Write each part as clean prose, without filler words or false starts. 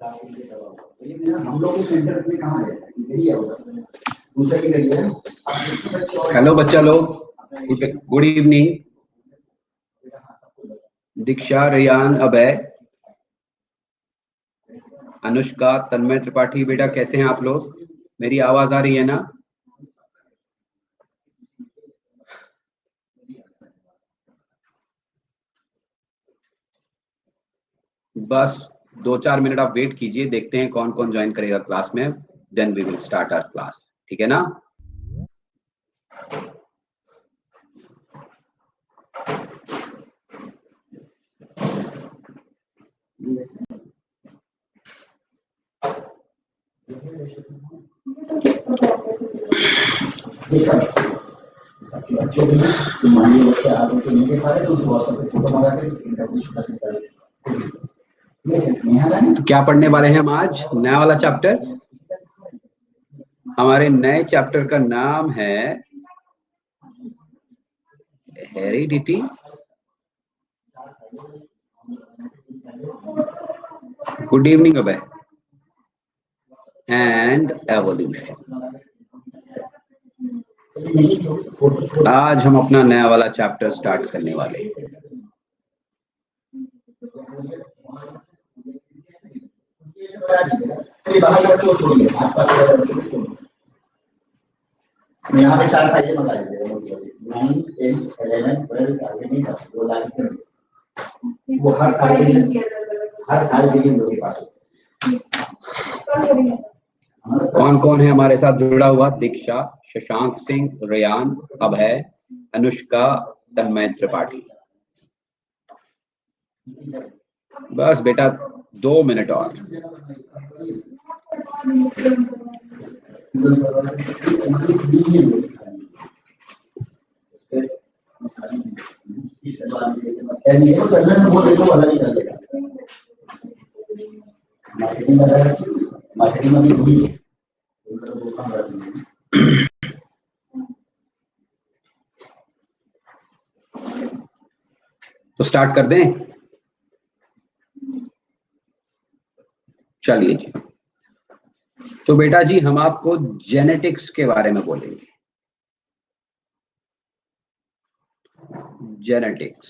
हम लोग को सेंटर में कहाँ है, यही है उधर दूसरा ही गई है। हेलो बच्चा लोग, गुड इवनिंग। दीक्षा, रेयान, अभय, अनुष्का, तन्मय त्रिपाठी, बेटा कैसे हैं आप लोग? मेरी आवाज आ रही है ना? बस 2-4 मिनट आप वेट कीजिए, देखते हैं कौन कौन ज्वाइन करेगा क्लास में, then we will start our class. ठीक है ना? बच्चों के लिए मान लीजिए बच्चे आगे के नहीं दे पा रहे तो उस व्हाट्सएप पे फोटो मंगा के इंटरव्यू शुरू कर देते। तो क्या पढ़ने वाले हैं हम आज? नया वाला चैप्टर। हमारे नए चैप्टर का नाम है heredity good evening Abhay and evolution. आज हम अपना नया वाला चैप्टर स्टार्ट करने वाले हैं। यहाँ पे 4 फाइलें मंगा लीजिए, 9, 10, 11, 12 आगे नहीं था, वो लाइन वो हर साल के लिए लोगों के पास। कौन कौन है हमारे साथ जुड़ा हुआ? दीक्षा, शशांक सिंह, रेयान, अभय, अनुष्का, तन्मय त्रिपाठी। बस बेटा 2 मिनट और। तो स्टार्ट कर दें? चलिए जी। तो बेटा जी हम आपको जेनेटिक्स के बारे में बोलेंगे। जेनेटिक्स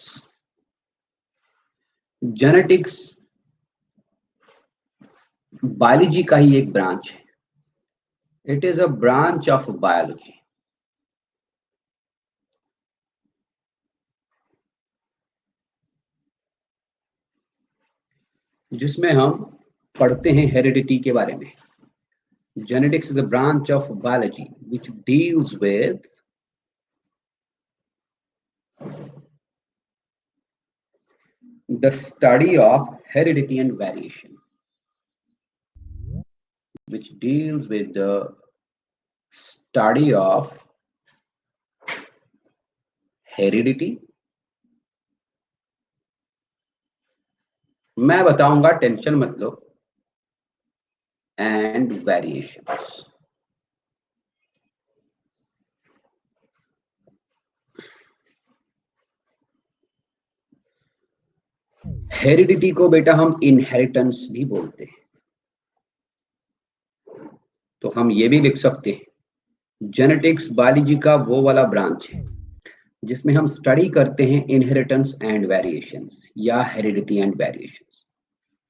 बायोलॉजी का ही एक ब्रांच है। It is a branch of biology जिसमें हम पढ़ते हैं हेरिडिटी के बारे में। Genetics is a branch of biology which deals with the study of heredity and variation. Which deals with the study of heredity. मैं बताऊंगा, टेंशन मत लो, and variations. हेरिडिटी को बेटा हम इनहेरिटेंस भी बोलते हैं। तो हम ये भी लिख सकते हैं जेनेटिक्स बायोलॉजी का वो वाला ब्रांच है जिसमें हम स्टडी करते हैं इनहेरिटेंस एंड वेरिएशंस या हेरिडिटी एंड वेरिएशंस।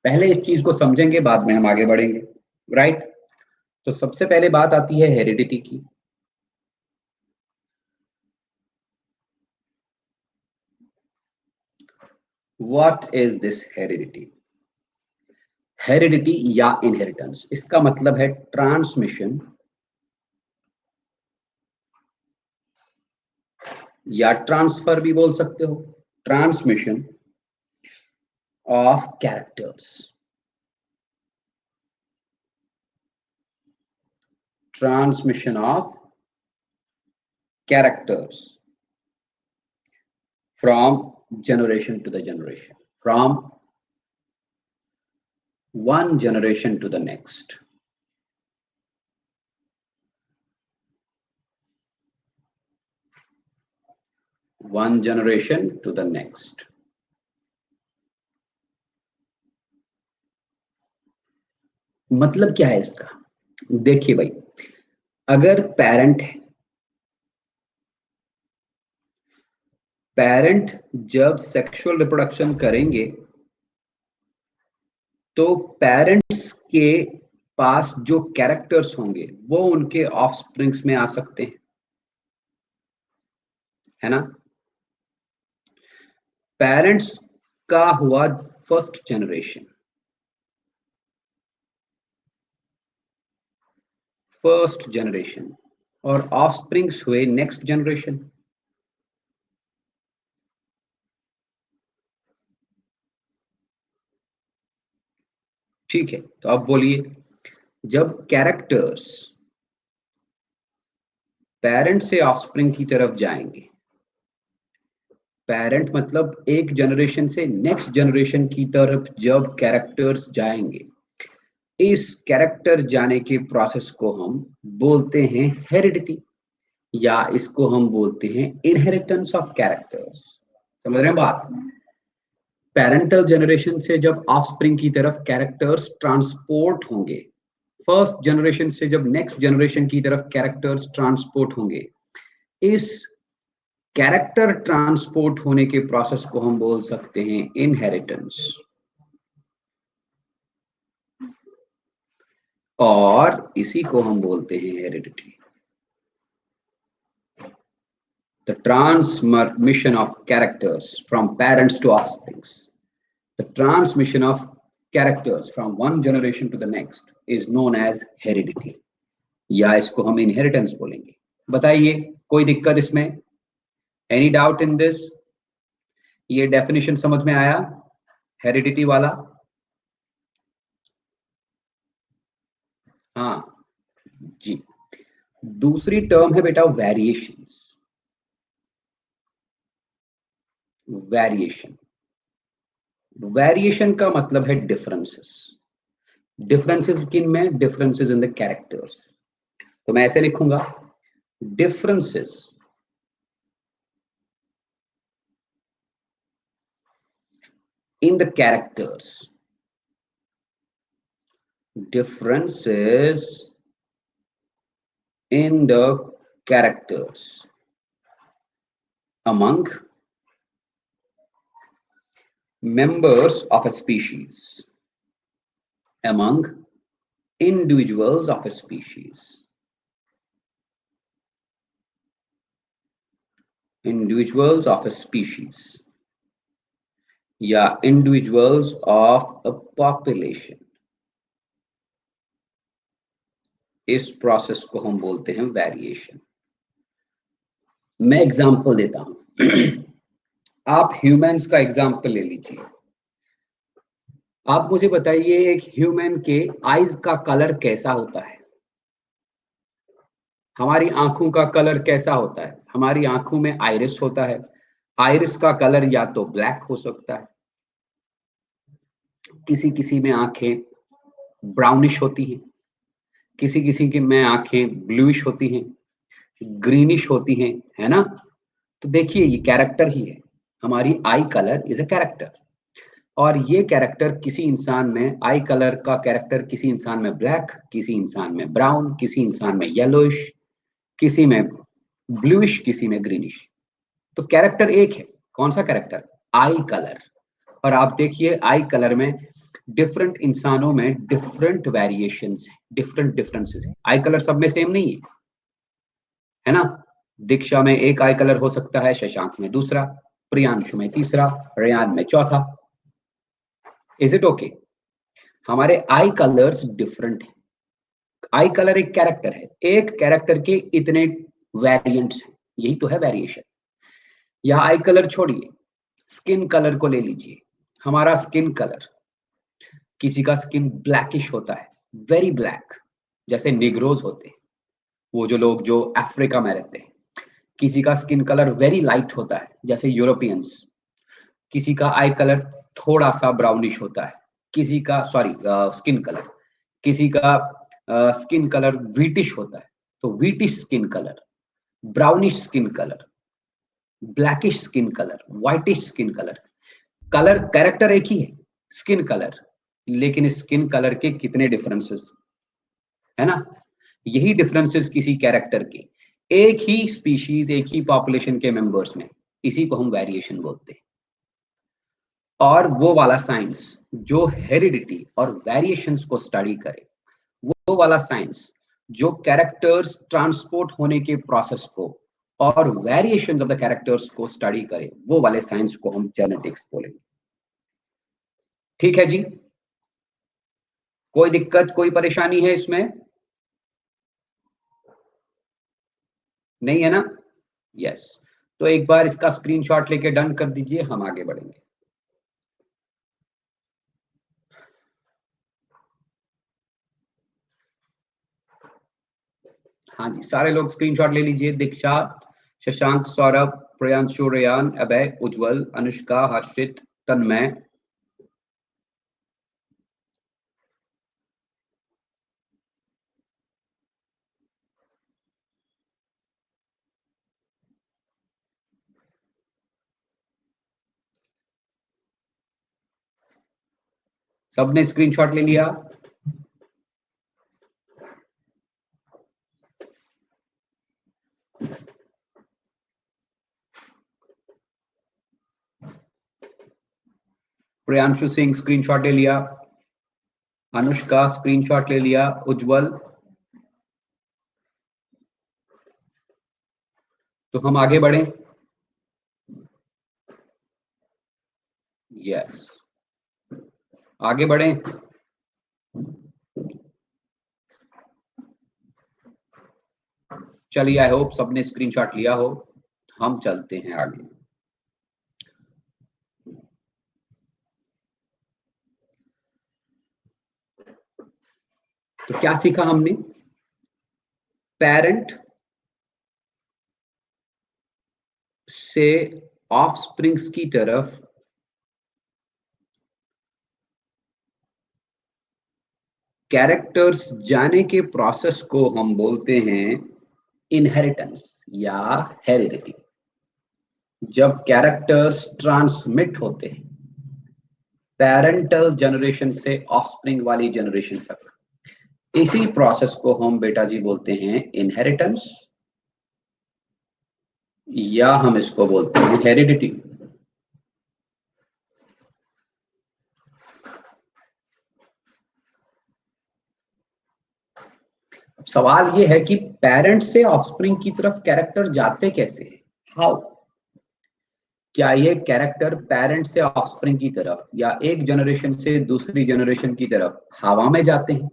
पहले इस चीज को समझेंगे, बाद में हम आगे बढ़ेंगे, राइट? तो सबसे पहले बात आती है हेरिडिटी की। What is this heredity? Heredity या इनहेरिटेंस, इसका मतलब है ट्रांसमिशन या ट्रांसफर भी बोल सकते हो, transmission of characters. Transmission of characters from generation to the generation, from one generation to the next. One generation to the next. मतलब क्या है इसका? देखिए भाई, अगर पेरेंट जब सेक्सुअल रिप्रोडक्शन करेंगे तो पेरेंट्स के पास जो कैरेक्टर्स होंगे वो उनके ऑफस्प्रिंग्स में आ सकते हैं, है ना? पेरेंट्स का हुआ फर्स्ट जनरेशन, और ऑफस्प्रिंग्स हुए नेक्स्ट जनरेशन। ठीक है, तो अब बोलिए, जब कैरेक्टर्स पेरेंट से ऑफस्प्रिंग की तरफ जाएंगे, पेरेंट मतलब एक जनरेशन से नेक्स्ट जनरेशन की तरफ जब कैरेक्टर्स जाएंगे, इस कैरेक्टर जाने के प्रोसेस को हम बोलते हैं हेरिडिटी, या इसको हम बोलते हैं इनहेरिटेंस ऑफ कैरेक्टर्स। समझ रहे हैं बात? पेरेंटल जनरेशन से जब ऑफस्प्रिंग की तरफ कैरेक्टर्स ट्रांसपोर्ट होंगे, फर्स्ट जनरेशन से जब नेक्स्ट जनरेशन की तरफ कैरेक्टर्स ट्रांसपोर्ट होंगे, इस कैरेक्टर ट्रांसपोर्ट होने के प्रोसेस को हम बोल सकते हैं इनहेरिटेंस, और इसी को हम बोलते हैं heredity. The transmission of characters from parents to offsprings, the transmission of characters from one generation to the next is known as heredity, या इसको हम inheritance बोलेंगे। बताइए, कोई दिक्कत इसमें? Any doubt in this? ये डेफिनेशन समझ में आया हेरिडिटी वाला? हाँ जी। दूसरी टर्म है बेटा वेरिएशंस। वेरिएशन का मतलब है डिफरेंसेस। डिफरेंसेस किन में? Differences in the characters. तो मैं ऐसे लिखूंगा, differences in the characters, differences in the characters among members of a species, among individuals of a species, individuals of a species, या individuals of a population, इस process को हम बोलते हैं वेरिएशन। मैं एग्जांपल देता हूं आप ह्यूमंस का एग्जांपल ले लीजिए। आप मुझे बताइए, एक ह्यूमन के आईज का कलर कैसा होता है? हमारी आंखों का कलर कैसा होता है? हमारी आंखों में आइरिस होता है। आइरिस का कलर या तो ब्लैक हो सकता है, किसी किसी में आंखें ब्राउनिश होती हैं, किसी किसी की में आंखें ब्लूइश होती हैं, ग्रीनिश होती हैं, है ना? तो देखिए, ये कैरेक्टर ही है। हमारी आई कलर इज अ कैरेक्टर, और ये कैरेक्टर किसी इंसान में, आई कलर का कैरेक्टर किसी इंसान में ब्लैक, किसी इंसान में ब्राउन, किसी इंसान में येलोइश, किसी में ब्लूइश, किसी में ग्रीनिश। तो कैरेक्टर एक है। कौन सा कैरेक्टर? आई कलर। और आप देखिए, आई कलर में डिफरेंट इंसानों में डिफरेंट वेरिएशंस हैं, डिफरेंट डिफरेंसेस हैं। आई कलर सब में सेम नहीं है ना? दीक्षा में एक आई कलर हो सकता है, शशांक में दूसरा, प्रियांशु में तीसरा, रेयान में चौथा। Is it okay? हमारे आई कलर्स डिफरेंट हैं। आई कलर एक कैरेक्टर है, एक कैरेक्टर के इतने वेरिएंट्स हैं, यही तो है वेरिएशन। या आई कलर छोड़िए, स्किन कलर को ले लीजिए। हमारा स्किन कलर, किसी का स्किन ब्लैकिश होता है, वेरी ब्लैक, जैसे निग्रोज होते हैं, वो जो लोग जो अफ्रीका में रहते हैं। किसी का स्किन कलर वेरी लाइट होता है, जैसे यूरोपियंस। किसी का आई कलर थोड़ा सा ब्राउनिश होता है, किसी का स्किन कलर, किसी का स्किन कलर व्हीटिश होता है, तो wheatish skin colour, brownish skin colour, blackish skin colour, whitish skin colour. Colour character एक ही है, स्किन कलर, लेकिन स्किन कलर के कितने डिफरेंसेस, है ना? यही डिफरेंसेस किसी कैरेक्टर के, एक ही स्पीशीज, एक ही पॉपुलेशन के मेंबर्स में, इसी को हम वेरिएशन बोलते हैं। और वो वाला साइंस जो हेरिडिटी और वेरिएशंस को स्टडी करे, वो वाला साइंस जो कैरेक्टर्स ट्रांसपोर्ट होने के प्रोसेस को और वेरिएशंस ऑफ द कैरेक्टर्स को स्टडी करे, वो वाले साइंस को हम जेनेटिक्स बोलेंगे। ठीक है जी? कोई दिक्कत, कोई परेशानी है इसमें? नहीं है ना? यस। तो एक बार इसका स्क्रीनशॉट लेके डन कर दीजिए, हम आगे बढ़ेंगे। हाँ जी, सारे लोग स्क्रीनशॉट ले लीजिए। दीक्षा, शशांक, सौरभ, प्रियांशु, रेयान, अभय, उज्जवल, अनुष्का, हर्षित, तन्मय। सबने स्क्रीनशॉट ले लिया? प्रियांशु सिंह स्क्रीनशॉट ले लिया, अनुष्का स्क्रीनशॉट ले लिया, उज्जवल। तो हम आगे बढ़ें। यस, आगे बढ़ें। चलिए, आई होप सबने स्क्रीनशॉट लिया हो। हम चलते हैं आगे। तो क्या सीखा हमने? पेरेंट से ऑफस्प्रिंग्स की तरफ कैरेक्टर्स जाने के प्रोसेस को हम बोलते हैं इनहेरिटेंस या हेरिडिटी। जब कैरेक्टर्स ट्रांसमिट होते हैं पेरेंटल जनरेशन से ऑफस्प्रिंग वाली जनरेशन तक, इसी प्रोसेस को हम बेटा जी बोलते हैं इनहेरिटेंस, या हम इसको बोलते हैं हेरिडिटी। सवाल ये है कि पेरेंट से ऑफस्प्रिंग की तरफ कैरेक्टर जाते कैसे हैं? हाउ? क्या ये कैरेक्टर पेरेंट से ऑफस्प्रिंग की तरफ या एक जनरेशन से दूसरी जनरेशन की तरफ हवा में जाते हैं?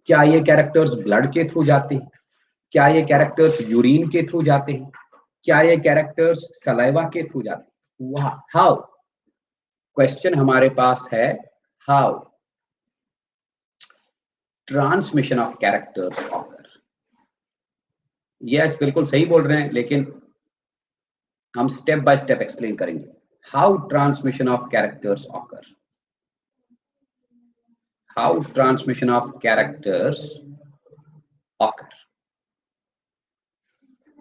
क्या ये कैरेक्टर्स ब्लड के थ्रू जाते हैं? क्या ये कैरेक्टर्स यूरिन के थ्रू जाते हैं? क्या ये कैरेक्टर्स सलाइवा के थ्रू जाते हैं? वाह, हाउ? क्वेश्चन हमारे पास है how transmission of characters occur. Yes, बिल्कुल सही बोल रहे हैं, लेकिन हम स्टेप बाय स्टेप एक्सप्लेन करेंगे। How transmission of characters occur, how transmission of characters occur.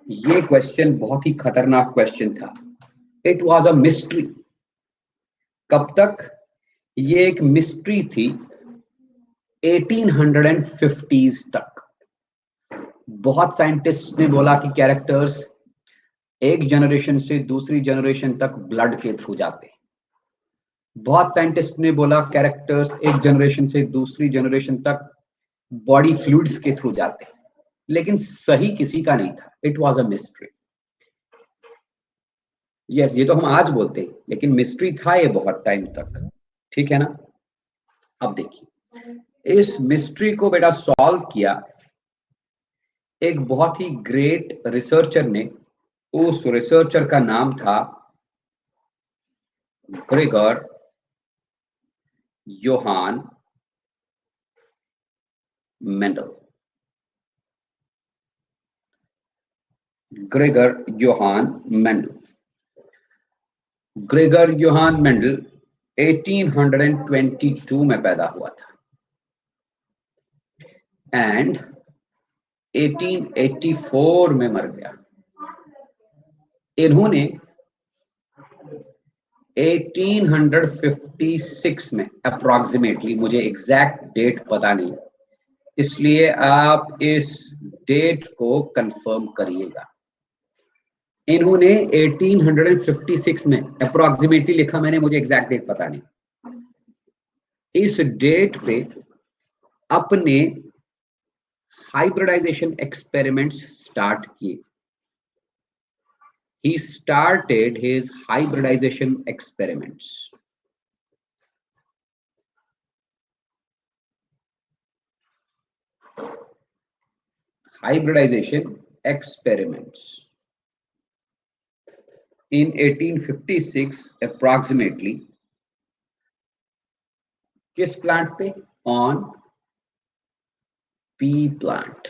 ये क्वेश्चन बहुत ही खतरनाक क्वेश्चन था। It was a mystery. कब तक? ये एक मिस्ट्री थी 1850s तक। बहुत साइंटिस्ट ने बोला कि कैरेक्टर्स एक जनरेशन से दूसरी जनरेशन तक ब्लड के थ्रू जाते हैं। बहुत साइंटिस्ट ने बोला कैरेक्टर्स एक जनरेशन से दूसरी जनरेशन तक बॉडी फ्लूइड्स के थ्रू जाते हैं, लेकिन सही किसी का नहीं था। It was a mystery. Yes, ये तो हम आज बोलते हैं, लेकिन मिस्ट्री था ये बहुत टाइम तक। ठीक है ना? अब देखिए, इस मिस्ट्री को बेटा सॉल्व किया एक बहुत ही ग्रेट रिसर्चर ने। उस रिसर्चर का नाम था Gregor Johann Mendel. Gregor Johann Mendel. Gregor Johann Mendel 1822 में पैदा हुआ था एंड 1884 में मर गया। इन्होंने 1856 में अप्रोक्सीमेटली, मुझे एग्जैक्ट डेट पता नहीं, इसलिए आप इस डेट को कंफर्म करिएगा। इन्होंने 1856 में अप्रोक्सीमेटली लिखा, मैंने, मुझे एग्जैक्ट डेट पता नहीं। इस डेट पे अपने हाइब्रिडाइजेशन एक्सपेरिमेंट्स स्टार्ट किए। He started his hybridization experiments. Hybridization experiments in 1856 approximately. किस प्लांट पे? On pea plant.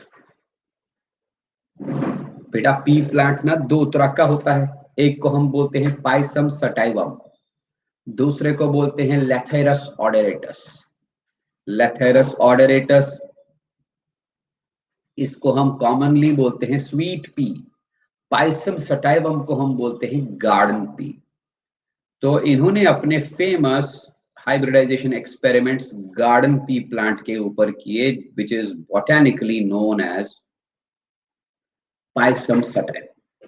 बेटा पी प्लांट ना दो तरह का होता है, एक को हम बोलते हैं पाइसम सटाइवम, दूसरे को बोलते हैं लेथेरस ऑडरेटस। लेथेरस ऑडरेटस, इसको हम कॉमनली बोलते हैं स्वीट पी। पाइसम सटाइवम को हम बोलते हैं गार्डन पी। तो इन्होंने अपने famous hybridization experiments garden pea plant के ऊपर किए, which is botanically known as Pisum sativum.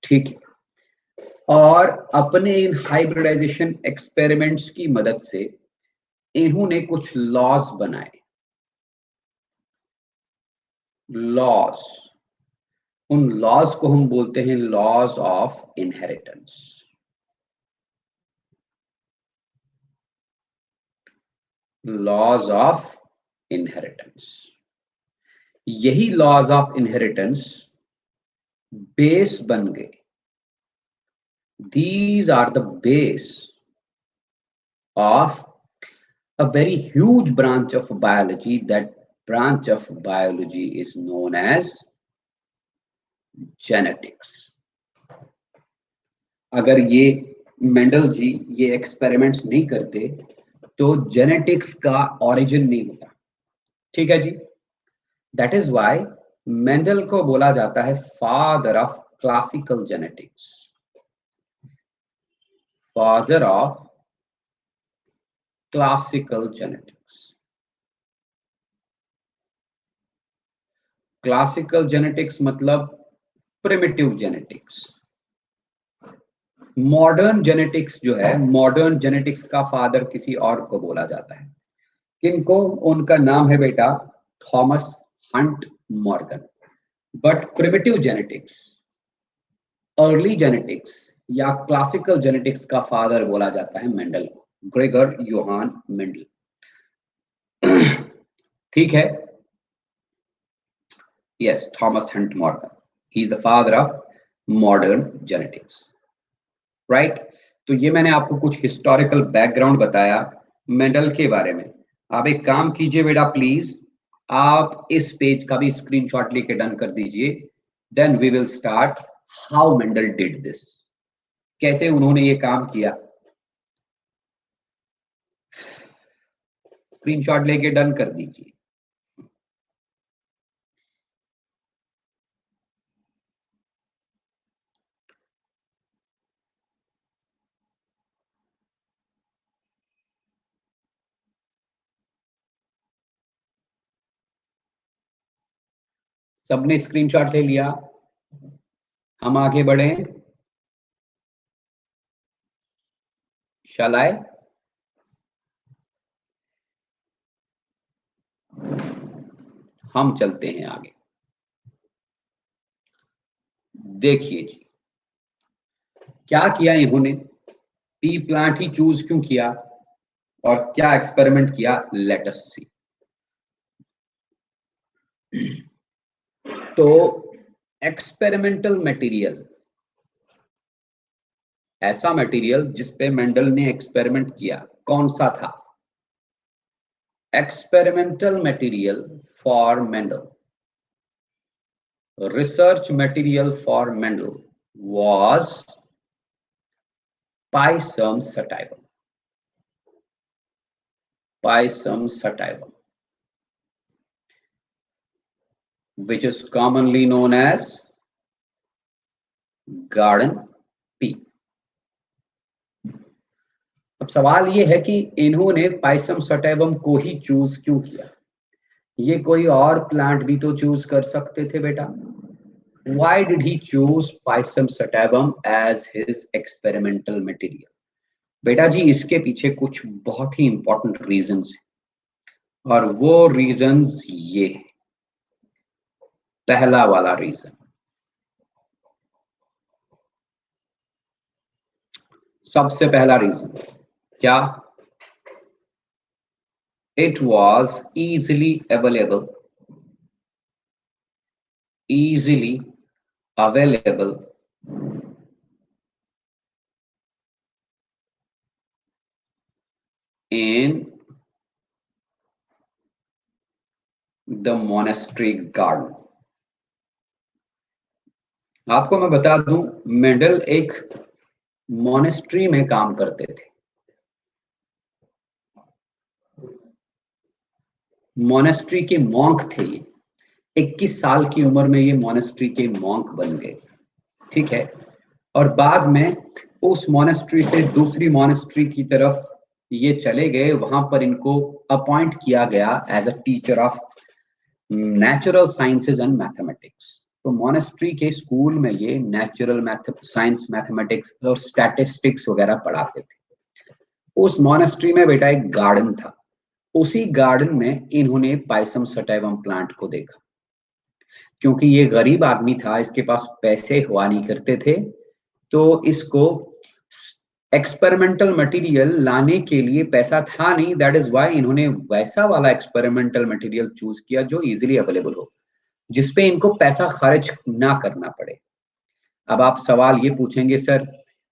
ठीक है, और अपने इन हाइब्रिडाइजेशन एक्सपेरिमेंट्स की मदद से इन्होंने कुछ लॉज बनाए। लॉज, उन लॉज को हम बोलते हैं laws of inheritance. Laws of inheritance, यही लॉज ऑफ इनहेरिटेंस बेस बन गए। These are the base of a very huge branch of biology. That branch of biology is known as genetics. अगर ये मेंडल जी ये एक्सपेरिमेंट्स नहीं करते तो genetics का ओरिजिन नहीं होता। ठीक है जी, दैट इज व्हाई मेंडल को बोला जाता है father of classical genetics. Father of classical genetics. Classical genetics मतलब primitive genetics. मॉडर्न जेनेटिक्स जो है, मॉडर्न जेनेटिक्स का फादर किसी और को बोला जाता है। किनको? उनका नाम है बेटा Thomas Hunt Morgan. But primitive genetics, early genetics या क्लासिकल जेनेटिक्स का फादर बोला जाता है मेंडल, ग्रेगर योहान मेंडल। ठीक है, yes, Thomas Hunt Morgan, he is the father of modern genetics, right. तो ये मैंने आपको कुछ हिस्टोरिकल बैकग्राउंड बताया मेंडल के बारे में। आप एक काम कीजिए बेटा, प्लीज आप इस पेज का भी स्क्रीनशॉट लेके डन कर दीजिए। Then we will start how Mendel did this, कैसे उन्होंने ये काम किया। स्क्रीनशॉट लेके डन कर दीजिए। सबने स्क्रीनशॉट ले लिया? हम आगे बढ़े? शैल आई? हम चलते हैं आगे। देखिए जी, क्या किया इन्होंने, पी प्लांट ही चूज क्यों किया और क्या एक्सपेरिमेंट किया, लेट अस सी। तो एक्सपेरिमेंटल मटेरियल, ऐसा मटेरियल जिसपे मेंडल ने एक्सपेरिमेंट किया, कौन सा था? Experimental material for Mendel, research material for Mendel was Pisum sativum. Pisum sativum, which is commonly known as garden pea. अब सवाल ये है कि इन्होंने पाइसम सटैवम को ही चूज क्यों किया? ये कोई और प्लांट भी तो चूज कर सकते थे बेटा। Why did he choose Pisum sativum as his experimental material? बेटा जी इसके पीछे कुछ बहुत ही इंपॉर्टेंट रीजंस हैं और वो रीजंस ये है। पहला वाला रीजन, सबसे पहला रीजन क्या? It was easily available in the monastery garden. आपको मैं बता दूं, मेंडल एक मोनेस्ट्री में काम करते थे। मोनेस्ट्री के मॉन्क थे ये। 21 साल की उम्र में ये मोनेस्ट्री के मॉन्क बन गए, ठीक है। और बाद में उस मोनेस्ट्री से दूसरी मोनेस्ट्री की तरफ ये चले गए, वहां पर इनको अपॉइंट किया गया as a teacher of natural sciences and mathematics. तो मोनेस्ट्री के स्कूल में ये नेचुरल साइंस, मैथमेटिक्स और स्टैटिस्टिक्स वगैरह पढ़ाते थे। उस मोनेस्ट्री में बेटा एक गार्डन था, उसी गार्डन में इन्होंने पाइसम सटैवम प्लांट को देखा। क्योंकि ये गरीब आदमी था, इसके पास पैसे हुआ नहीं करते थे, तो इसको एक्सपेरिमेंटल मटेरियल लाने के लिए पैसा था नहीं। दैट इज व्हाई इन्होंने वैसा वाला एक्सपेरिमेंटल मटेरियल चूज किया जो इजीली अवेलेबल हो, जिसपे इनको पैसा खर्च ना करना पड़े। अब आप सवाल ये पूछेंगे, सर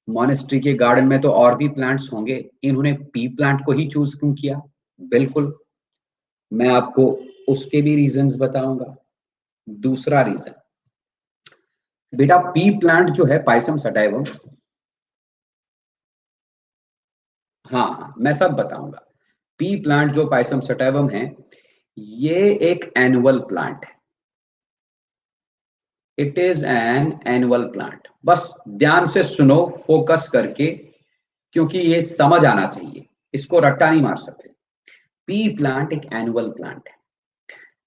मॉनेस्ट्री के गार्डन में तो और भी प्लांट्स होंगे, इन्होंने पी प्लांट को ही चूज क्यों किया? बिल्कुल, मैं आपको उसके भी रीजंस बताऊंगा। दूसरा रीजन बेटा, पी प्लांट जो है पाइसम सटाइवम, हाँ मैं सब बताऊंगा। पी प्लांट जो पाइसम सटाइवम है, ये एक एनुअल प्लांट है। It is an annual plant. बस ध्यान से सुनो, फोकस करके, क्योंकि ये समझ आना चाहिए, इसको रट्टा नहीं मार सकते। पी प्लांट एक एनुअल प्लांट है।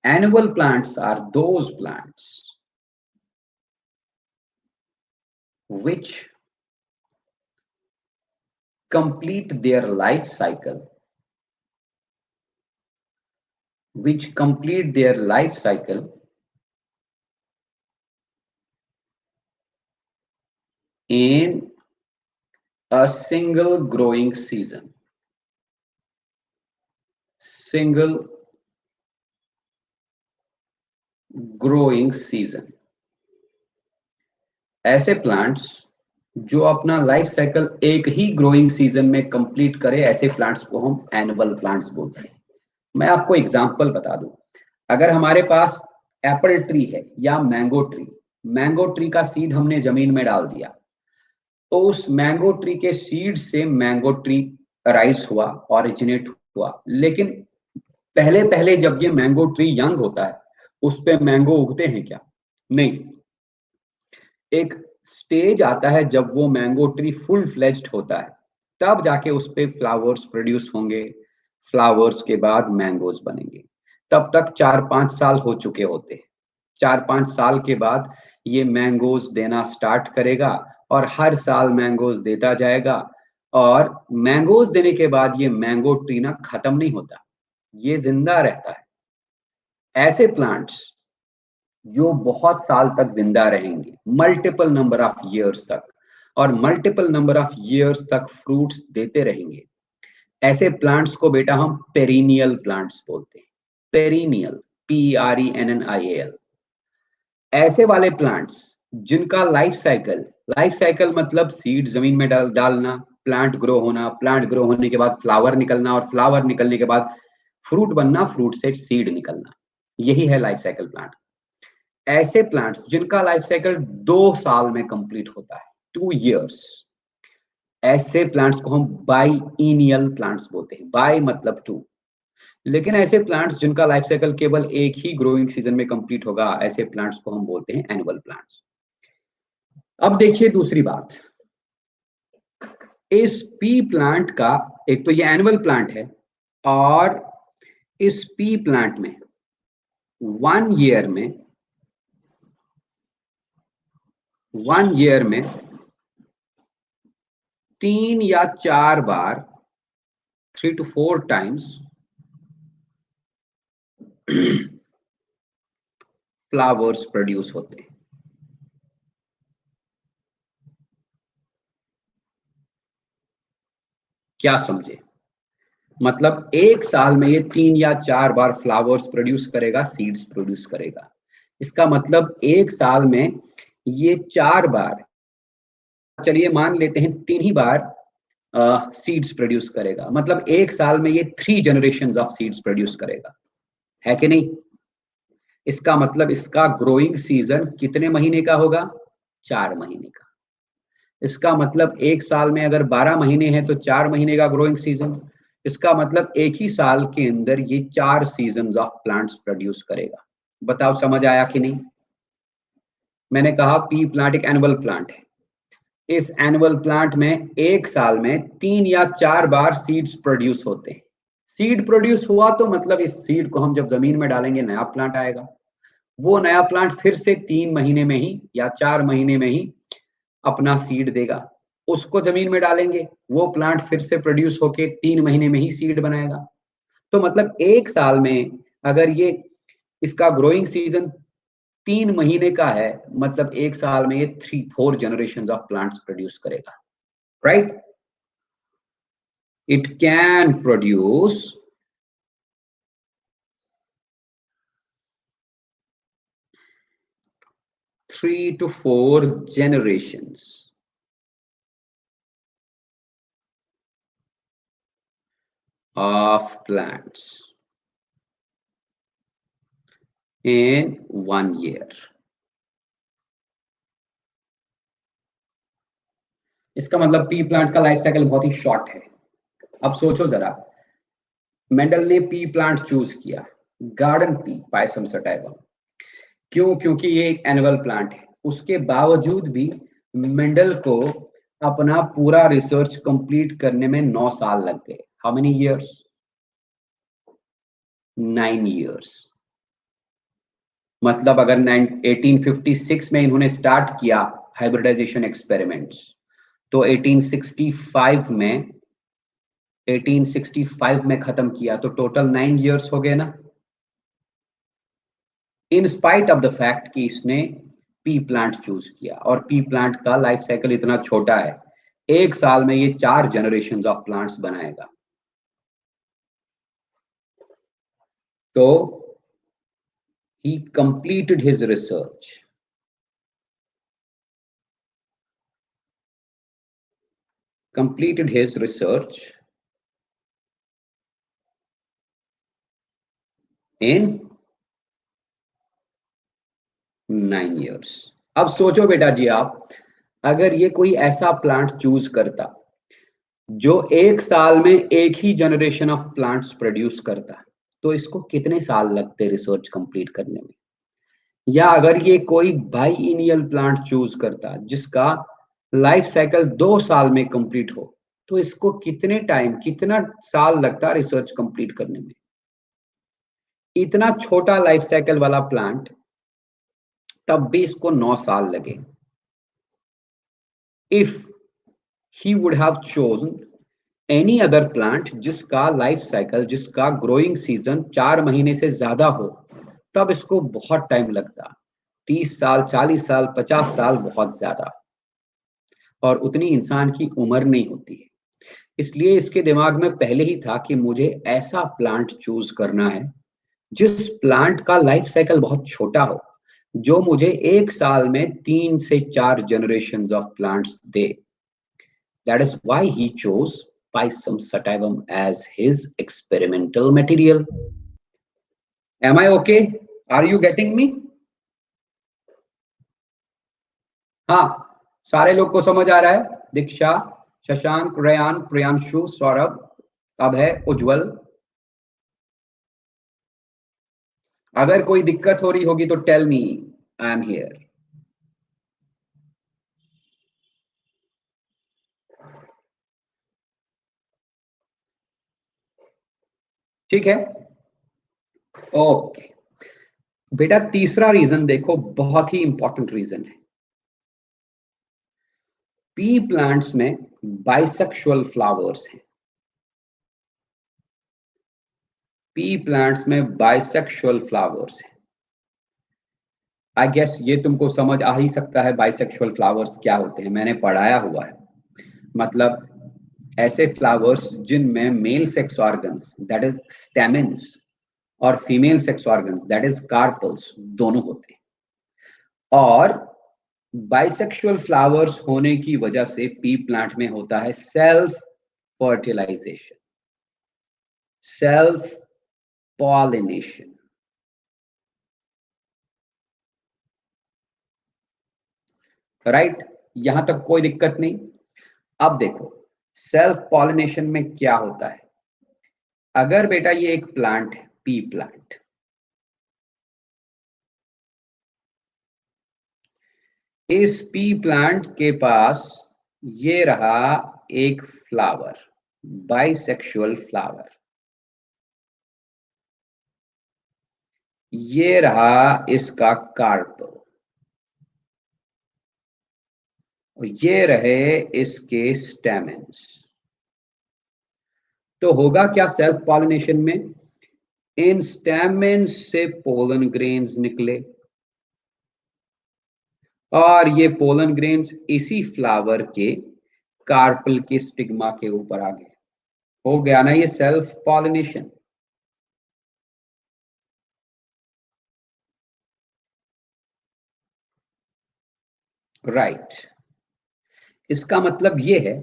Annual plants are those plants which complete their life cycle in a single growing season. ऐसे प्लांट्स जो अपना लाइफ साइकिल एक ही ग्रोइंग सीजन में कंप्लीट करे, ऐसे प्लांट्स को हम एनुअल प्लांट्स बोलते हैं। मैं आपको एग्जांपल बता दूं, अगर हमारे पास एप्पल ट्री है या मैंगो ट्री का सीड हमने जमीन में डाल दिया, तो उस मैंगो ट्री के सीड से मैंगो ट्री राइज हुआ, ऑरिजिनेट हुआ। लेकिन पहले पहले जब ये मैंगो ट्री यंग होता है, उस पे मैंगो उगते हैं क्या? नहीं। एक स्टेज आता है जब वो मैंगो ट्री फुल फ्लेज्ड होता है, तब जाके उस पे फ्लावर्स प्रोड्यूस होंगे। फ्लावर्स के बाद मैंगोज बनेंगे। तब तक 4-5 साल हो चुके होते हैं। 4-5 साल के बाद ये मैंगोज देना स्टार्ट करेगा और हर साल मैंगोज देता जाएगा। और मैंगोज देने के बाद ये मैंगो ट्री ना खत्म नहीं होता, ये जिंदा रहता है। ऐसे प्लांट्स जो बहुत साल तक जिंदा रहेंगे, मल्टीपल नंबर ऑफ ईयर्स तक, और मल्टीपल नंबर ऑफ ईयर्स तक फ्रूट्स देते रहेंगे, ऐसे प्लांट्स को बेटा हम पेरिनियल प्लांट्स बोलते हैं। Perennial, PERENNIAL। ऐसे वाले प्लांट्स जिनका लाइफ साइकिल मतलब सीड जमीन में डालना, प्लांट ग्रो होना, प्लांट ग्रो होने के बाद फ्लावर निकलना, और फ्लावर निकलने के बाद फ्रूट बनना, फ्रूट से सीड निकलना, यही है लाइफ साइकिल प्लांट। ऐसे प्लांट्स जिनका लाइफ साइकिल 2 साल में कंप्लीट होता है, 2 years, ऐसे प्लांट्स को हम बाइनियल प्लांट्स बोलते हैं। बाय मतलब 2। लेकिन ऐसे प्लांट्स जिनका लाइफ साइकिल केवल एक ही ग्रोइंग सीजन में कंप्लीट होगा, ऐसे प्लांट्स को हम बोलते हैं एनुअल प्लांट्स। अब देखिए दूसरी बात, इस पी प्लांट का एक तो ये एनुअल प्लांट है, और इस पी प्लांट में 1 ईयर में 3 या 4 बार 3 to 4 times फ्लावर्स प्रोड्यूस होते हैं। क्या समझे? मतलब एक साल में ये 3 या 4 बार फ्लावर्स प्रोड्यूस करेगा, सीड्स प्रोड्यूस करेगा। इसका मतलब एक साल में ये 4 बार, चलिए मान लेते हैं 3 ही बार सीड्स प्रोड्यूस करेगा। मतलब एक साल में ये 3 जनरेशन ऑफ सीड्स प्रोड्यूस करेगा, है कि नहीं? इसका मतलब इसका ग्रोइंग सीजन कितने महीने का होगा? 4 महीने का। इसका मतलब एक साल में अगर 12 महीने हैं तो 4 महीने का ग्रोइंग सीजन। इसका मतलब एक ही साल के अंदर ये 4 सीजन ऑफ प्लांट्स प्रोड्यूस करेगा। बताओ समझ आया कि नहीं? मैंने कहा पी प्लांट एक एनुअल प्लांट है। इस एनुअल प्लांट में एक साल में 3 या 4 बार सीड्स प्रोड्यूस होते हैं। सीड प्रोड्यूस हुआ तो मतलब इस सीड को हम जब जमीन में डालेंगे नया प्लांट आएगा। वो नया प्लांट फिर से 3 महीने में ही या 4 महीने में ही अपना सीड देगा। उसको जमीन में डालेंगे, वो प्लांट फिर से प्रोड्यूस होके 3 महीने में ही सीड बनाएगा। तो मतलब एक साल में अगर ये इसका ग्रोइंग सीजन 3 महीने का है, मतलब एक साल में ये 3-4 जनरेशन ऑफ प्लांट्स प्रोड्यूस करेगा, right? It can produce 3 to 4 generations of plants in 1 year. इसका मतलब पी प्लांट का लाइफ साइकिल बहुत ही शॉर्ट है। अब सोचो जरा, मेंडल ने पी प्लांट चूज किया, गार्डन पी पायसम सटाइवा। क्यों? क्योंकि ये एक एनुअल प्लांट है। उसके बावजूद भी मेंडल को अपना पूरा रिसर्च कंप्लीट करने में 9 साल लग गए। How many years? 9 इयर्स। मतलब अगर 1856 में इन्होंने स्टार्ट किया हाइब्रिडाइजेशन एक्सपेरिमेंट्स, तो 1865 में खत्म किया, तो टोटल 9 इयर्स हो गए ना। In spite of the fact कि इसने पी प्लांट चूज किया, और पी प्लांट का लाइफ साइकिल इतना छोटा है, एक साल में ये 4 जनरेशन ऑफ प्लांट्स बनाएगा। तो he completed his research in 9 years। अब सोचो बेटा जी, आप अगर ये कोई ऐसा प्लांट चूज करता जो एक साल में एक ही जनरेशन ऑफ प्लांट्स प्रोड्यूस करता, तो इसको कितने साल लगते रिसर्च कंप्लीट करने में? या अगर ये कोई बाइनियल प्लांट चूज करता जिसका लाइफ साइकिल 2 साल में कंप्लीट हो, तो इसको कितना साल लगता रिसर्च कंप्लीट करने में? इतना छोटा लाइफ साइकिल वाला प्लांट, तब भी इसको 9 साल लगे। If he would have chosen any other plant जिसका लाइफ साइकिल, जिसका ग्रोइंग सीजन 4 महीने से ज्यादा हो, तब इसको बहुत टाइम लगता। 30 साल, 40 साल, 50 साल, बहुत ज्यादा। और उतनी इंसान की उम्र नहीं होती है। इसलिए इसके दिमाग में पहले ही था कि मुझे ऐसा प्लांट चूज करना है जिस प्लांट का लाइफ साइकिल बहुत छोटा हो, जो मुझे एक साल में 3 से 4 generation of plants they. That is why he chose Pisum sativum as his experimental material. Am I okay? Are you getting me? हाँ, सारे लोग को समझ आ रहा है? दीक्षा, शशांक, रेयान, प्रियांशु, सौरभ, अब है उज्जवल। अगर कोई दिक्कत हो रही होगी तो tell me, I am here. ठीक है, ओके बेटा। तीसरा रीजन देखो, बहुत ही इंपॉर्टेंट रीजन है। पी प्लांट्स में बाइसेक्सुअल फ्लावर्स हैं। पी प्लांट्स में बाइसेक्सुअल फ्लावर्स हैं। आई गेस ये तुमको समझ आ ही सकता है बाइसेक्सुअल फ्लावर्स क्या होते हैं, मैंने पढ़ाया हुआ है। मतलब ऐसे फ्लावर्स जिनमें male sex organs that is stamens और female sex organs that is carpels दोनों होते हैं। और बाइसेक्सुअल फ्लावर्स होने की वजह से पी प्लांट में होता है self fertilisation, self pollination. Right, यहां तक कोई दिक्कत नहीं। अब देखो सेल्फ पॉलिनेशन में क्या होता है। अगर बेटा ये एक प्लांट है, पी प्लांट, इस पी प्लांट के पास ये रहा एक फ्लावर, बाइसेक्सुअल फ्लावर। ये रहा इसका कार्पल और ये रहे इसके स्टेमेंस। तो होगा क्या सेल्फ पॉलिनेशन में, इन स्टेमेंस से पोलन ग्रेन्स निकले और ये पोलन ग्रेन्स इसी फ्लावर के कार्पल के स्टिग्मा के ऊपर आ गए। हो गया ना ये सेल्फ पॉलिनेशन। राइट, इसका मतलब ये है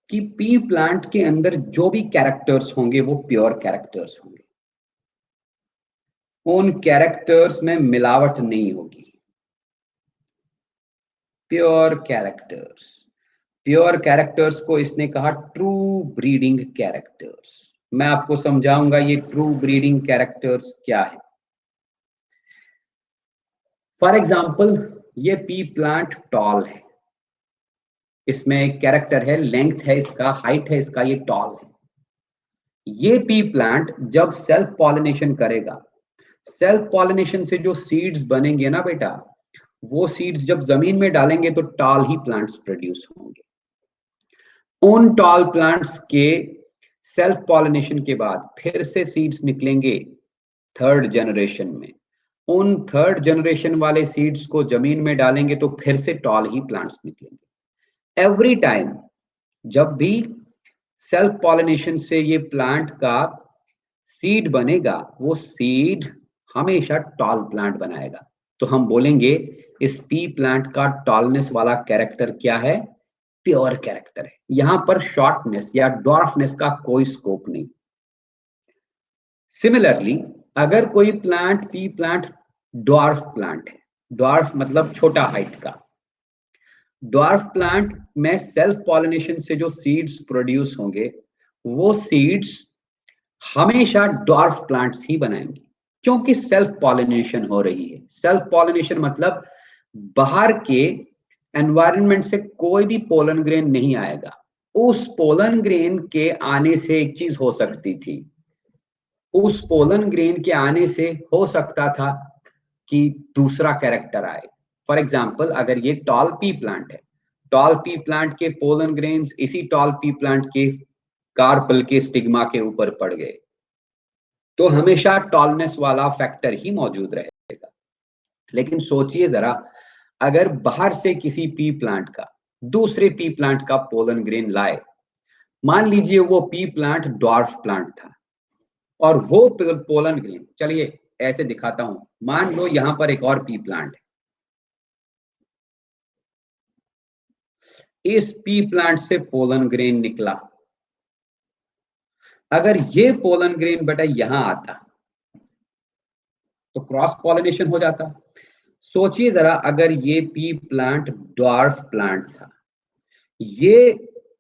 कि पी प्लांट के अंदर जो भी कैरेक्टर्स होंगे वो प्योर कैरेक्टर्स होंगे, उन कैरेक्टर्स में मिलावट नहीं होगी। प्योर कैरेक्टर्स, प्योर कैरेक्टर्स को इसने कहा ट्रू ब्रीडिंग कैरेक्टर्स। मैं आपको समझाऊंगा ये ट्रू ब्रीडिंग कैरेक्टर्स क्या है। फॉर एग्जाम्पल ये पी प्लांट टॉल है, इसमें एक कैरेक्टर है, लेंथ है इसका, हाइट है इसका, ये टॉल है। ये पी प्लांट जब सेल्फ पॉलिनेशन करेगा, सेल्फ पॉलिनेशन से जो सीड्स बनेंगे ना बेटा, वो सीड्स जब जमीन में डालेंगे तो टॉल ही प्लांट्स प्रोड्यूस होंगे। उन टॉल प्लांट्स के सेल्फ पॉलिनेशन के बाद फिर से सीड्स निकलेंगे थर्ड जनरेशन में। उन थर्ड जनरेशन वाले सीड्स को जमीन में डालेंगे तो फिर से टॉल ही प्लांट्स निकलेंगे। एवरी टाइम जब भी सेल्फ पॉलिनेशन से ये प्लांट का सीड बनेगा, वो सीड हमेशा टॉल प्लांट बनाएगा। तो हम बोलेंगे इस पी प्लांट का टॉलनेस वाला कैरेक्टर क्या है, प्योर कैरेक्टर है। यहां पर शॉर्टनेस या डॉर्फनेस का कोई स्कोप नहीं। सिमिलरली अगर कोई plant P plant dwarf plant है, ड्वार्फ मतलब छोटा हाइट का, ड्वार्फ प्लांट में सेल्फ पॉलिनेशन से जो सीड्स प्रोड्यूस होंगे वो सीड्स हमेशा ड्वार्फ प्लांट्स ही बनाएंगे, क्योंकि सेल्फ पॉलिनेशन हो रही है। सेल्फ पॉलिनेशन मतलब बाहर के एनवायरनमेंट से कोई भी पोलन ग्रेन नहीं आएगा। उस पोलन ग्रेन के आने से एक चीज हो सकती थी, उस पोलन ग्रेन के आने से हो सकता था कि दूसरा कैरेक्टर आए। फॉर एग्जाम्पल अगर ये टॉल पी प्लांट है, टॉल पी प्लांट के पोलन ग्रेन्स इसी टॉल पी प्लांट के कार्पल के स्टिग्मा के ऊपर पड़ गए तो हमेशा टॉलनेस वाला फैक्टर ही मौजूद रहेगा। लेकिन सोचिए जरा, अगर बाहर से किसी पी प्लांट का दूसरे पी प्लांट का पोलन ग्रेन लाए, मान लीजिए वो पी प्लांट ड्वार्फ प्लांट था और वो पोलन ग्रेन, चलिए ऐसे दिखाता हूं, मान लो यहां पर एक और पी प्लांट है, इस पी प्लांट से पोलन ग्रेन निकला। अगर ये पोलन ग्रेन बेटा यहां आता तो क्रॉस पॉलिनेशन हो जाता। सोचिए जरा, अगर ये पी प्लांट ड्वार्फ प्लांट था, ये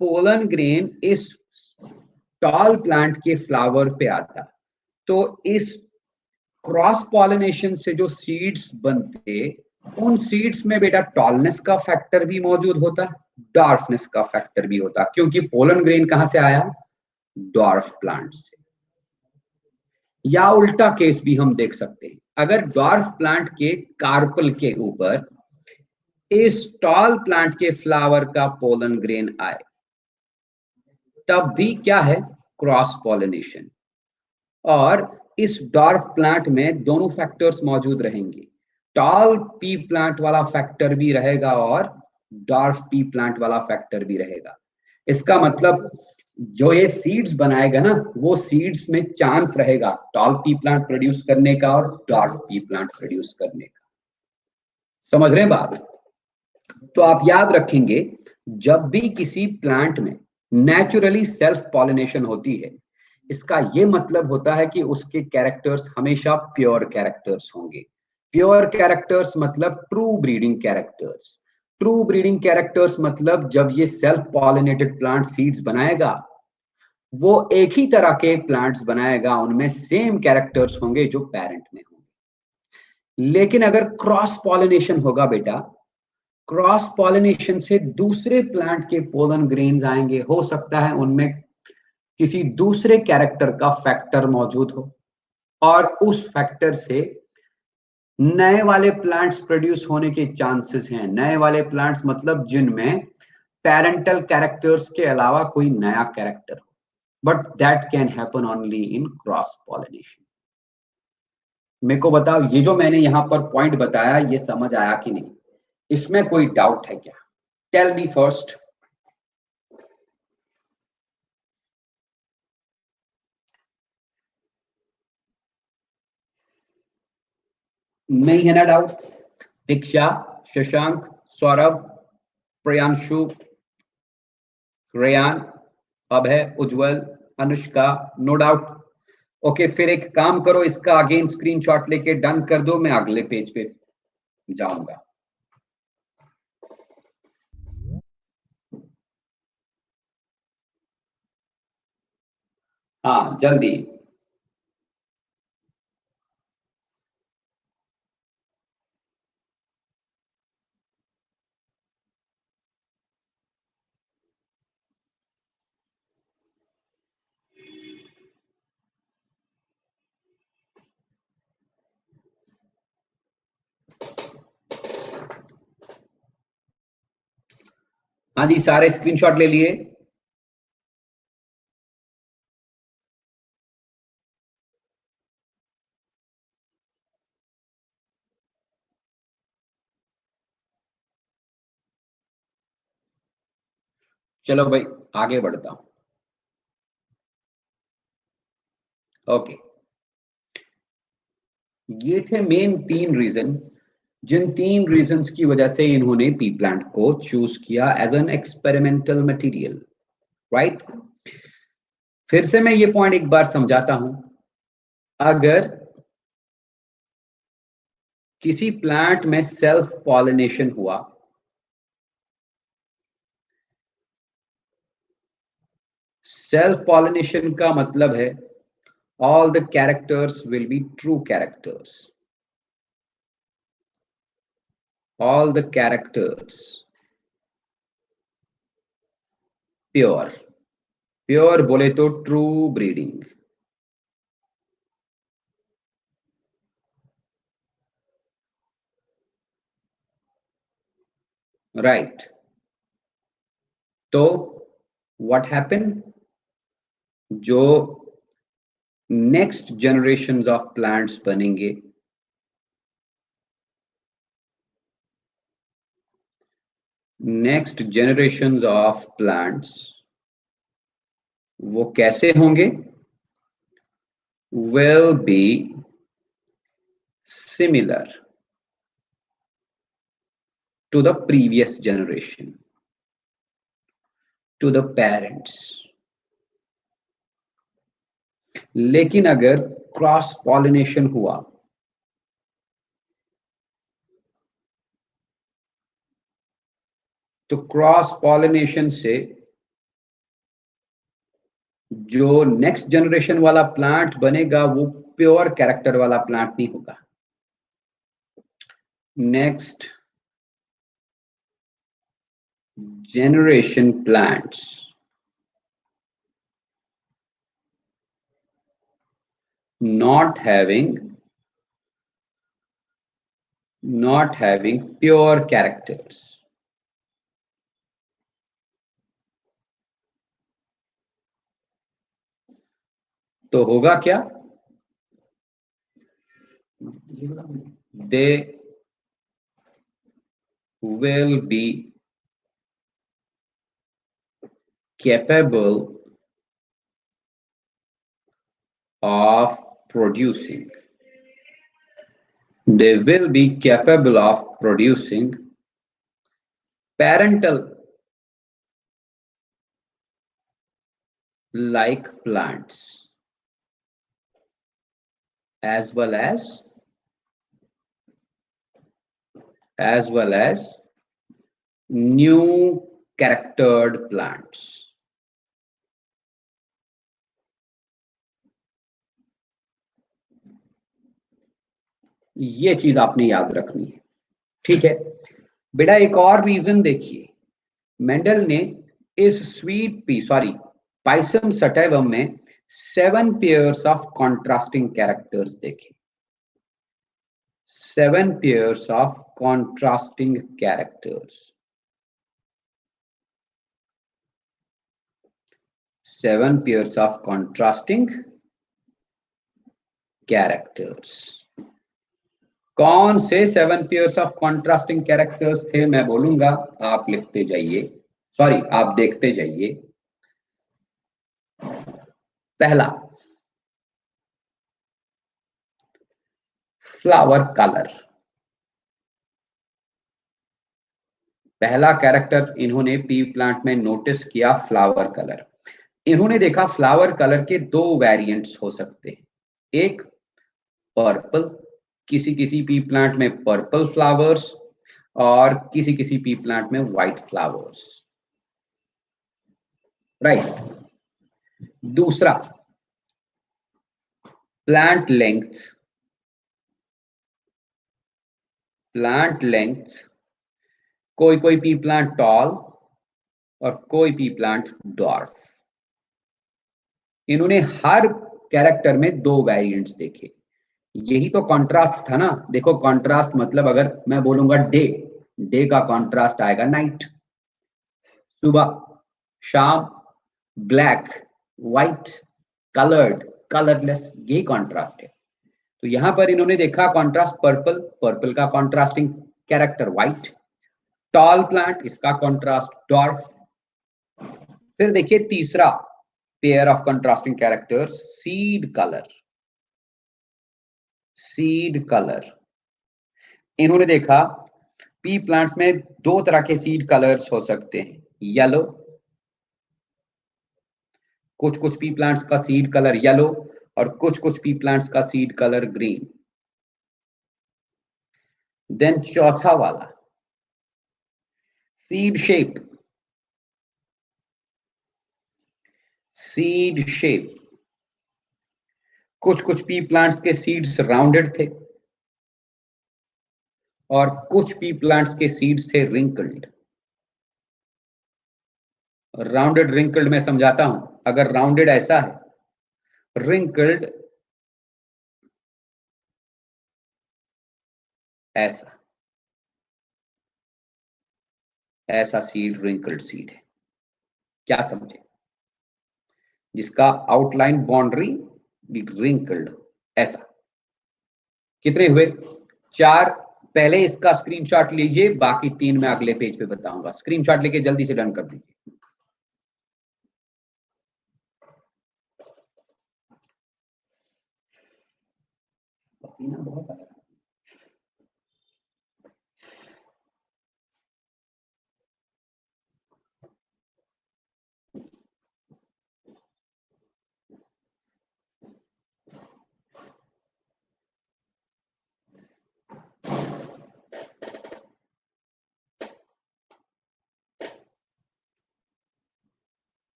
पोलन ग्रेन इस टॉल प्लांट के फ्लावर पे आता, तो इस क्रॉस पॉलिनेशन से जो सीड्स बनते, उन सीड्स में बेटा टॉलनेस का फैक्टर भी मौजूद होता, डॉर्फनेस का फैक्टर भी होता, क्योंकि पोलन ग्रेन कहां से आया, डॉर्फ प्लांट से। या उल्टा केस भी हम देख सकते हैं, अगर डॉर्फ प्लांट के कार्पल के ऊपर इस टॉल प्लांट के फ्लावर का पोलन ग्रेन आए, तब भी क्या है, क्रॉस पॉलिनेशन। और इस डॉर्फ प्लांट में दोनों फैक्टर्स मौजूद रहेंगे, टॉल पी प्लांट वाला फैक्टर भी रहेगा और डॉर्फ पी प्लांट वाला फैक्टर भी रहेगा। इसका मतलब जो ये सीड्स बनाएगा ना, वो सीड्स में चांस रहेगा टॉल पी प्लांट प्रोड्यूस करने का और डॉर्फ पी प्लांट प्रोड्यूस करने का। समझ रहे हैं बात? तो आप याद रखेंगे, जब भी किसी प्लांट में नेचुरली सेल्फ पॉलिनेशन होती है, इसका ये मतलब होता है कि उसके कैरेक्टर्स हमेशा प्योर कैरेक्टर्स होंगे। प्योर कैरेक्टर्स मतलब true breeding characters. True breeding characters मतलब जब ये सेल्फ पॉलिनेटेड प्लांट सीड्स बनाएगा, वो एक ही तरह के प्लांट्स बनाएगा, उनमें सेम कैरेक्टर्स होंगे जो पेरेंट में होंगे। लेकिन अगर क्रॉस पॉलिनेशन होगा बेटा, क्रॉस पॉलिनेशन से दूसरे प्लांट के पोलन ग्रेन्स आएंगे, हो सकता है उनमें किसी दूसरे कैरेक्टर का फैक्टर मौजूद हो, और उस फैक्टर से नए वाले प्लांट्स प्रोड्यूस होने के चांसेस हैं। नए वाले प्लांट्स मतलब जिनमें पेरेंटल कैरेक्टर्स के अलावा कोई नया कैरेक्टर हो, but that can happen only in cross pollination. मेरे को बताओ, ये जो मैंने यहां पर पॉइंट बताया, ये समझ आया कि नहीं? इसमें कोई डाउट है क्या? Tell me first. नहीं है ना doubt? Diksha, Shashank, Saurabh, Priyanshu, Reyan, Abhay, Ujjwal, Anushka, no doubt. Okay, फिर एक काम करो, इसका अगेन स्क्रीनशॉट लेके डन कर दो, मैं अगले पेज पे जाऊंगा। हाँ जल्दी। हाँ जी, सारे स्क्रीनशॉट ले लिए? चलो भाई, आगे बढ़ता हूं। ओके, ये थे मेन 3 रीजन, जिन 3 रीजंस की वजह से इन्होंने पी प्लांट को चूज किया as an experimental material, right? फिर से मैं ये पॉइंट एक बार समझाता हूं। अगर किसी प्लांट में सेल्फ पॉलिनेशन हुआ, सेल्फ पॉलिनेशन का मतलब है all the characters will be true characters. All the characters pure. Pure बोले तो ट्रू ब्रीडिंग, राइट? तो व्हाट हैपन, जो नेक्स्ट जनरेशन ऑफ प्लांट्स बनेंगे, नेक्स्ट जनरेशन ऑफ प्लांट्स, वो कैसे होंगे? will be similar to the previous generation, to the parents. लेकिन अगर क्रॉस पॉलिनेशन हुआ, तो क्रॉस पॉलिनेशन से जो नेक्स्ट जनरेशन वाला प्लांट बनेगा, वो प्योर कैरेक्टर वाला प्लांट नहीं होगा। Next generation plants not having pure characters. तो होगा क्या? They will be capable of producing. They will be capable of producing parental like plants as well as new charactered plants. ये चीज आपने याद रखनी है, ठीक है बेटा। एक और रीजन देखिए, मेंडल ने इस पाइसम सटाइवम में 7 पेयर्स ऑफ कॉन्ट्रास्टिंग कैरेक्टर्स देखे। 7 pairs of contrasting characters, 7 pairs of contrasting characters. कौन से 7 पेयर्स ऑफ कॉन्ट्रास्टिंग कैरेक्टर्स थे मैं बोलूंगा, आप लिखते जाइए, आप देखते जाइए। पहला, फ्लावर कलर। पहला कैरेक्टर इन्होंने पी प्लांट में नोटिस किया, फ्लावर कलर। इन्होंने देखा फ्लावर कलर के 2 वेरिएंट्स हो सकते हैं, एक पर्पल, किसी किसी पी प्लांट में पर्पल फ्लावर्स और किसी किसी पी प्लांट में व्हाइट फ्लावर्स, राइट। दूसरा, प्लांट लेंथ, कोई कोई पी प्लांट टॉल और कोई पी प्लांट डॉर्फ। इन्होंने हर कैरेक्टर में 2 वेरिएंट्स देखे। यही तो कॉन्ट्रास्ट था ना। देखो कॉन्ट्रास्ट मतलब अगर मैं बोलूंगा डे का कॉन्ट्रास्ट आएगा नाइट, सुबह, शाम, ब्लैक, व्हाइट, कलर्ड, कलरलेस, ये कॉन्ट्रास्ट है। तो यहां पर इन्होंने देखा कॉन्ट्रास्ट पर्पल का contrasting character white, tall plant इसका कॉन्ट्रास्ट डॉर्फ। फिर देखिए तीसरा pair of contrasting characters, seed colour. इन्होंने देखा पी प्लांट्स में 2 तरह के सीड कलर्स हो सकते हैं, येलो, कुछ पी प्लांट्स का सीड कलर येलो और कुछ पी प्लांट्स का सीड कलर ग्रीन। देन चौथा वाला, सीड शेप। कुछ पी प्लांट्स के सीड्स राउंडेड थे और कुछ पी प्लांट्स के सीड्स थे रिंकल्ड। राउंडेड रिंकल्ड मैं समझाता हूं। अगर राउंडेड ऐसा है, रिंकल्ड ऐसा सीड रिंकल्ड सीड है। क्या समझे? जिसका आउटलाइन बाउंड्री रिंकल्ड, ऐसा। कितने हुए? 4। पहले इसका स्क्रीनशॉट लीजिए, बाकी 3 मैं अगले पेज पे बताऊंगा। स्क्रीनशॉट लेके जल्दी से डन कर दीजिए। पसीना बहुत आ रहा है।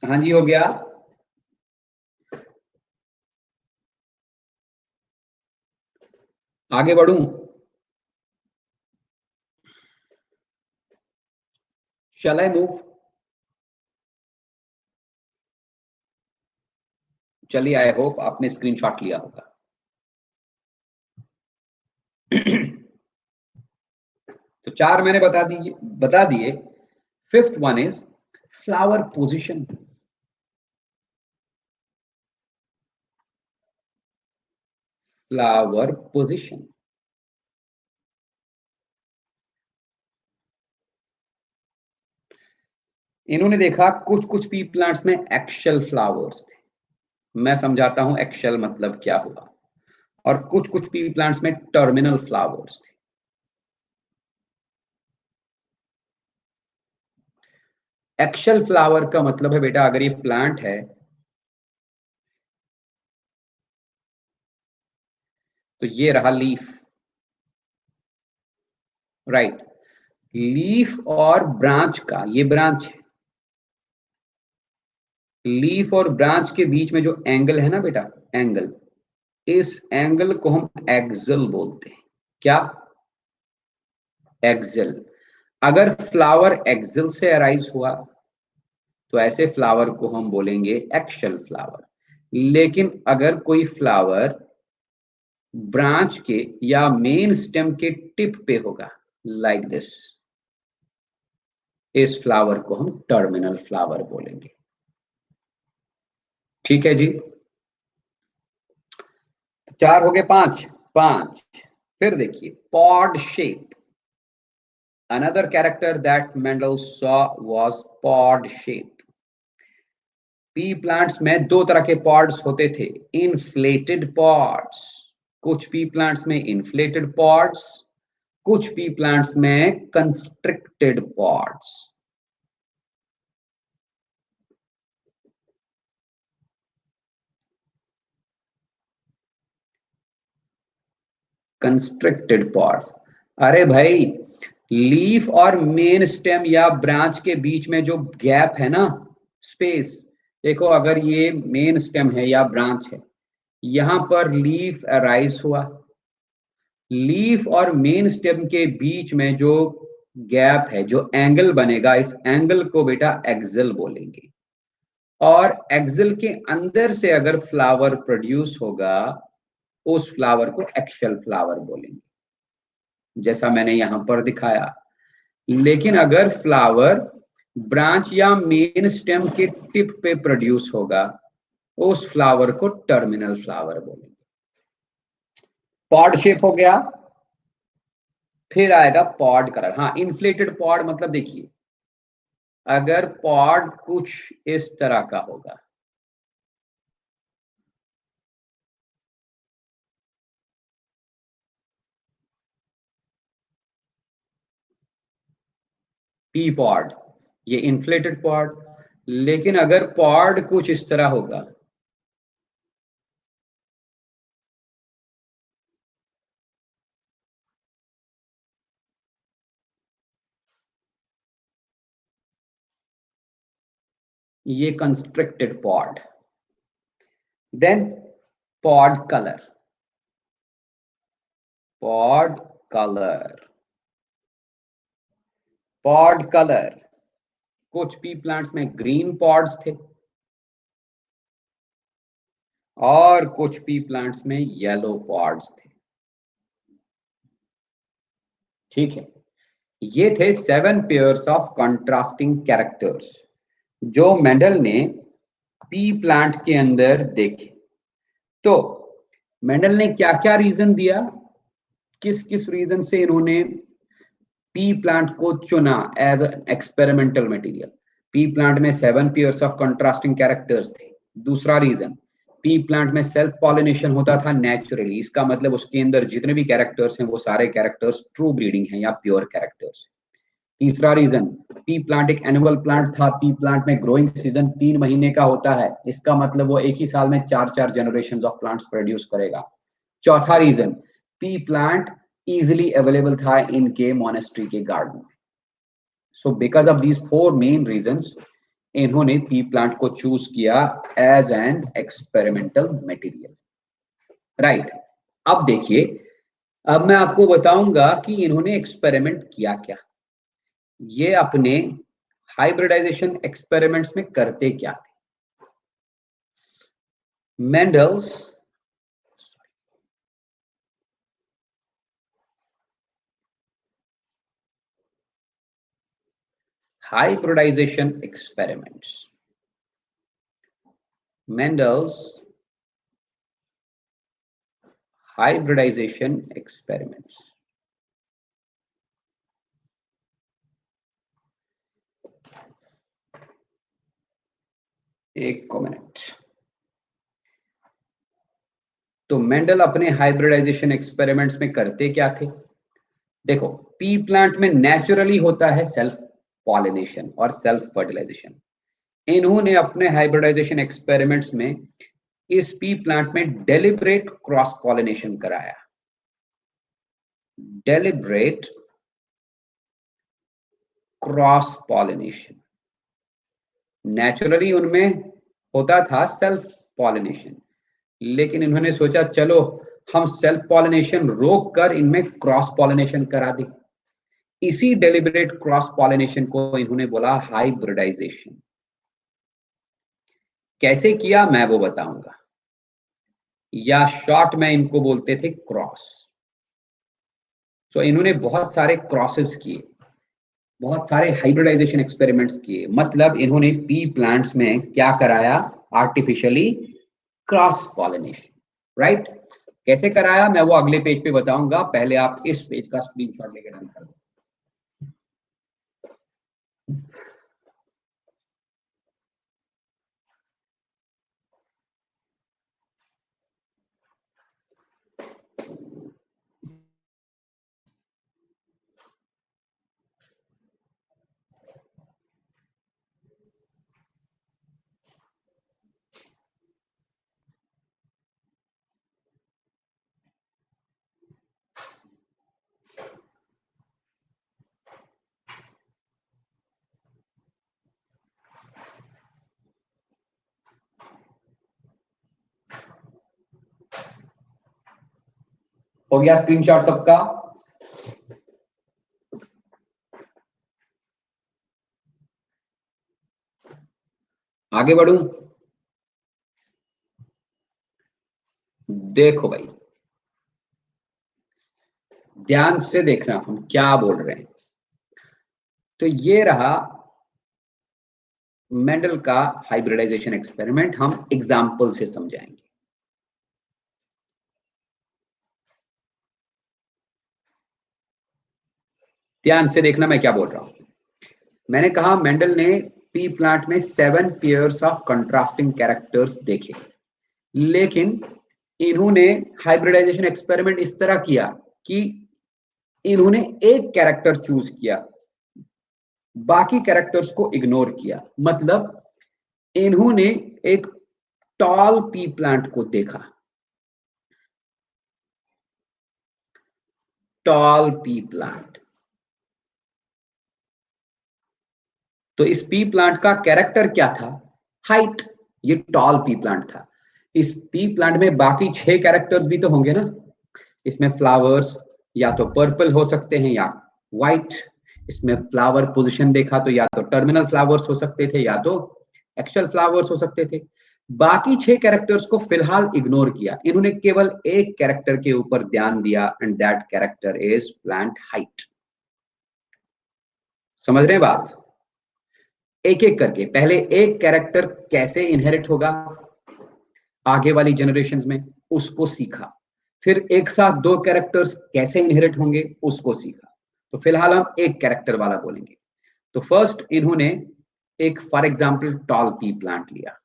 हाँ जी, हो गया। आगे बढ़ूं? Shall I move? चलिए, आई होप आपने स्क्रीनशॉट लिया होगा। तो 4 मैंने बता दिए। Fifth one is flower position. Flower position, इन्होंने देखा कुछ कुछ पी प्लांट्स में एक्शल फ्लावर्स थे। मैं समझाता हूं एक्शल मतलब क्या हुआ। और कुछ कुछ पी प्लांट्स में टर्मिनल फ्लावर्स थे। एक्शल फ्लावर का मतलब है बेटा, अगर ये प्लांट है तो ये रहा लीफ, राइट। लीफ और ब्रांच का, ये ब्रांच है, लीफ और ब्रांच के बीच में जो एंगल है ना बेटा, एंगल, इस एंगल को हम एक्सल बोलते हैं। क्या? एक्सल। अगर फ्लावर एक्सल से अराइज हुआ तो ऐसे फ्लावर को हम बोलेंगे एक्शल फ्लावर। लेकिन अगर कोई फ्लावर ब्रांच के या मेन स्टेम के टिप पे होगा, लाइक दिस, इस फ्लावर को हम टर्मिनल फ्लावर बोलेंगे। ठीक है जी। 4 हो गए, 5 5। फिर देखिए pod shape. Another character that Mendel saw was pod shape. P plants में दो तरह के पॉड्स होते थे, इन्फ्लेटेड पॉड्स। कुछ पी प्लांट्स में इन्फ्लेटेड पॉड्स, कुछ पी प्लांट्स में कंस्ट्रिक्टेड पॉड्स। कंस्ट्रिक्टेड पॉड्स, अरे भाई, लीफ और मेन स्टेम या ब्रांच के बीच में जो गैप है ना, स्पेस, देखो अगर ये मेन स्टेम है या ब्रांच है, यहां पर लीफ अराइज हुआ, लीफ और मेन स्टेम के बीच में जो गैप है, जो एंगल बनेगा, इस एंगल को बेटा एक्सल बोलेंगे। और एक्सल के अंदर से अगर फ्लावर प्रोड्यूस होगा, उस फ्लावर को एक्शल फ्लावर बोलेंगे, जैसा मैंने यहां पर दिखाया। लेकिन अगर फ्लावर ब्रांच या मेन स्टेम के टिप पे प्रोड्यूस होगा, उस फ्लावर को टर्मिनल फ्लावर बोलेंगे। पॉड शेप हो गया। फिर आएगा पॉड कलर। हाँ, इन्फ्लेटेड पॉड मतलब देखिए, अगर पॉड कुछ इस तरह का होगा, पी पॉड, ये इन्फ्लेटेड पॉड। लेकिन अगर पॉड कुछ इस तरह होगा, ये constricted pod. Then pod colour, pod colour, pod colour, कुछ पी प्लांट्स में ग्रीन पॉड्स थे और कुछ पी प्लांट्स में येलो पॉड्स थे। ठीक है, ये थे 7 पेयर्स ऑफ कंट्रास्टिंग कैरेक्टर्स जो मेंडल ने पी प्लांट के अंदर देखे। तो मेंडल ने क्या क्या रीजन दिया, किस किस रीजन से इन्होंने पी प्लांट को चुना as experimental material. Pea plant में 7 पेयर्स ऑफ कंट्रास्टिंग कैरेक्टर्स थे। दूसरा रीजन, पी प्लांट में सेल्फ पॉलिनेशन होता था नेचुरली, इसका मतलब उसके अंदर जितने भी कैरेक्टर्स हैं वो सारे कैरेक्टर्स ट्रू ब्रीडिंग हैं या प्योर कैरेक्टर्स। तीसरा रीजन, पी प्लांट एक एनुअल प्लांट था, पी प्लांट में ग्रोइंग सीजन 3 महीने का होता है, इसका मतलब वो एक ही साल में 4 जनरेशन ऑफ प्लांट्स प्रोड्यूस करेगा। चौथा reason, pea plant easily available था इनके मोनेस्ट्री के गार्डन में। So because of these 4 main reasons, इन्होंने पी प्लांट को चूज किया as an experimental material, right. अब देखिए, अब मैं आपको बताऊंगा कि इन्होंने एक्सपेरिमेंट किया क्या। ये अपने हाइब्रिडाइजेशन एक्सपेरिमेंट्स में करते क्या थे। Mendel's hybridization experiments. Mendel's hybridization experiments. एक मिनट। तो मेंडल अपने हाइब्रिडाइजेशन एक्सपेरिमेंट्स में करते क्या थे? देखो, पी प्लांट में नेचुरली होता है सेल्फ पॉलिनेशन और सेल्फ फर्टिलाइजेशन। इन्होंने अपने हाइब्रिडाइजेशन एक्सपेरिमेंट्स में इस पी प्लांट में डेलिब्रेट क्रॉस पॉलिनेशन कराया। Deliberate cross pollination. नेचुरली उनमें होता था सेल्फ पॉलिनेशन, लेकिन इन्होंने सोचा चलो हम सेल्फ पॉलिनेशन रोक कर इनमें क्रॉस पॉलिनेशन करा दें। इसी डेलिब्रेट क्रॉस पॉलिनेशन को इन्होंने बोला हाइब्रिडाइजेशन। कैसे किया मैं वो बताऊंगा, या शॉर्ट में इनको बोलते थे क्रॉस। तो इन्होंने बहुत सारे क्रॉसेस किए, बहुत सारे हाइब्रिडाइजेशन एक्सपेरिमेंट्स किए। मतलब इन्होंने पी प्लांट्स में क्या कराया? Artificially cross pollination, right? कैसे कराया मैं वो अगले पेज पे बताऊंगा। पहले आप इस पेज का स्क्रीनशॉट लेकर रन कर दो। हो गया स्क्रीनशॉट सबका? आगे बढ़ूं? देखो भाई, ध्यान से देखना हम क्या बोल रहे हैं। तो ये रहा मेंडल का हाइब्रिडाइजेशन एक्सपेरिमेंट, हम एग्जाम्पल से समझाएंगे। ध्यान से देखना मैं क्या बोल रहा हूं। मैंने कहा मेंडल ने पी प्लांट में 7 पेयर्स ऑफ कंट्रास्टिंग कैरेक्टर्स देखे, लेकिन इन्होंने हाइब्रिडाइजेशन एक्सपेरिमेंट इस तरह किया कि इन्होंने एक कैरेक्टर चूज किया, बाकी कैरेक्टर्स को इग्नोर किया। मतलब इन्होंने एक टॉल पी प्लांट को देखा, टॉल पी प्लांट। तो इस पी प्लांट का कैरेक्टर क्या था? हाइट। ये टॉल पी प्लांट था। इस पी प्लांट में बाकी 6 कैरेक्टर्स भी तो होंगे ना। इसमें फ्लावर्स या तो पर्पल हो सकते हैं या व्हाइट। इसमें फ्लावर पोजीशन देखा तो या तो टर्मिनल फ्लावर्स हो सकते थे या तो एक्चुअल फ्लावर्स हो सकते थे। बाकी 6 कैरेक्टर्स को फिलहाल इग्नोर किया। इन्होंने केवल एक कैरेक्टर के ऊपर ध्यान दिया, and that character is plant height. समझ रहे हैं बात? एक एक करके पहले एक कैरेक्टर कैसे इनहेरिट होगा आगे वाली जनरेशंस में, उसको सीखा। फिर एक साथ 2 कैरेक्टर्स कैसे इनहेरिट होंगे, उसको सीखा। तो फिलहाल हम एक कैरेक्टर वाला बोलेंगे। तो फर्स्ट इन्होंने एक for example toll pea plant लिया।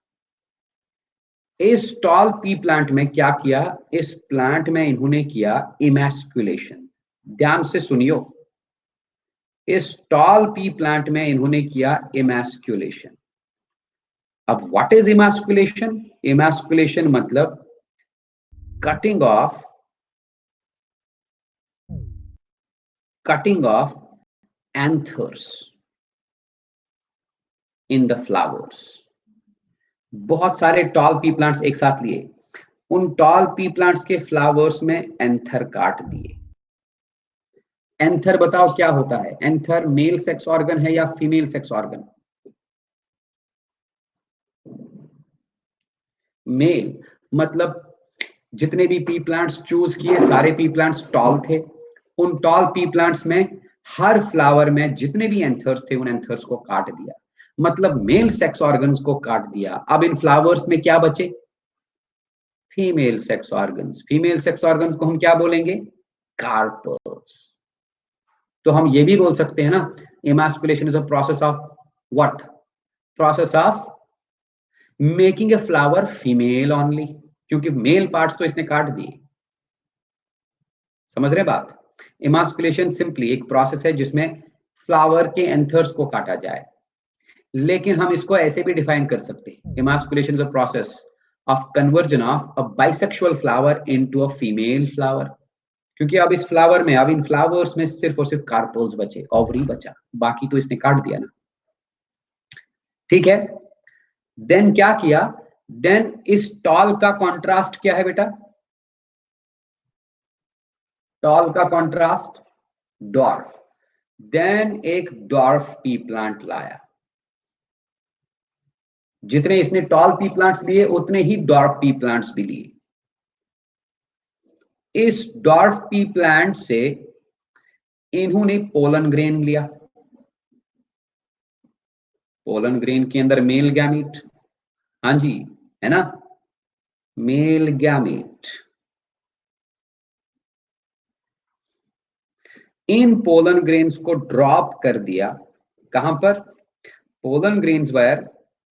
इस टॉल पी प्लांट में क्या किया? इस प्लांट में इन्होंने किया इमैस्कुलेशन। ध्यान से सुनियो, इस टॉल पी प्लांट में इन्होंने किया इमैस्कुलेशन। अब व्हाट इज इमैस्कुलेशन? इमैस्कुलेशन मतलब cutting off anthers in the flowers। बहुत सारे टॉल पी प्लांट्स एक साथ लिए, उन टॉल पी प्लांट्स के फ्लावर्स में एंथर काट दिए। एंथर बताओ क्या होता है? एंथर मेल सेक्स ऑर्गन है या फीमेल सेक्स ऑर्गन? मेल। मतलब जितने भी पी प्लांट्स चूज किए सारे पी प्लांट्स टॉल थे। उन टॉल पी प्लांट्स में हर फ्लावर में जितने भी एंथर्स थे उन एंथर्स को काट दिया, मतलब मेल सेक्स ऑर्गन्स को काट दिया। अब इन फ्लावर्स में क्या बचे? Female sex organs. Female sex organs को हम क्या बोलेंगे? कार्पल्स। तो हम ये भी बोल सकते हैं ना, emasculation is a process of what? Process of making a flower female only, क्योंकि मेल पार्ट्स तो इसने काट दिए। समझ रहे बात? इमास्कुलेशन सिंपली एक प्रोसेस है जिसमें फ्लावर के एंथर्स को काटा जाए, लेकिन हम इसको ऐसे भी डिफाइन कर सकते हैं, emasculation is a process of conversion of a bisexual flower into a female flower. क्योंकि अब इस फ्लावर में, अब इन फ्लावर्स में सिर्फ और सिर्फ कार्पोल्स बचे, ओवरी बचा, बाकी तो इसने काट दिया ना। ठीक है, देन क्या किया? देन इस टॉल का कॉन्ट्रास्ट क्या है बेटा? टॉल का कॉन्ट्रास्ट डॉर्फ। देन एक डॉर्फ पी प्लांट लाया। जितने इसने टॉल पी प्लांट्स लिए उतने ही डॉर्फ पी प्लांट्स भी लिए। इस डॉर्फ पी प्लांट से इन्होंने पोलन ग्रेन लिया। पोलन ग्रेन के अंदर मेल गैमीट, हाँ जी, है ना, मेल गैमीट। इन पोलन ग्रेन्स को ड्रॉप कर दिया। कहां पर? Pollen grains were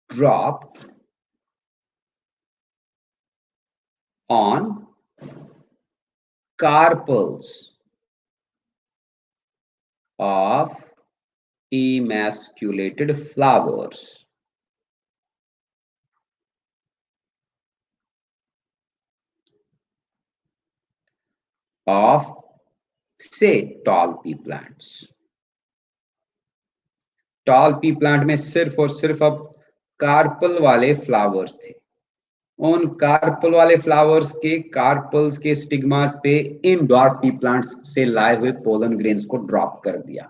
dropped on carpels of emasculated flowers. Of say tall pea plants. Tall pea plant में सिर्फ और सिर्फ अब कार्पल वाले फ्लावर्स थे। उन कार्पल वाले फ्लावर्स के कार्पल्स के स्टिग्मास पे इन डॉर्फ पी प्लांट्स से लाए हुए पोलन ग्रेन्स को ड्रॉप कर दिया,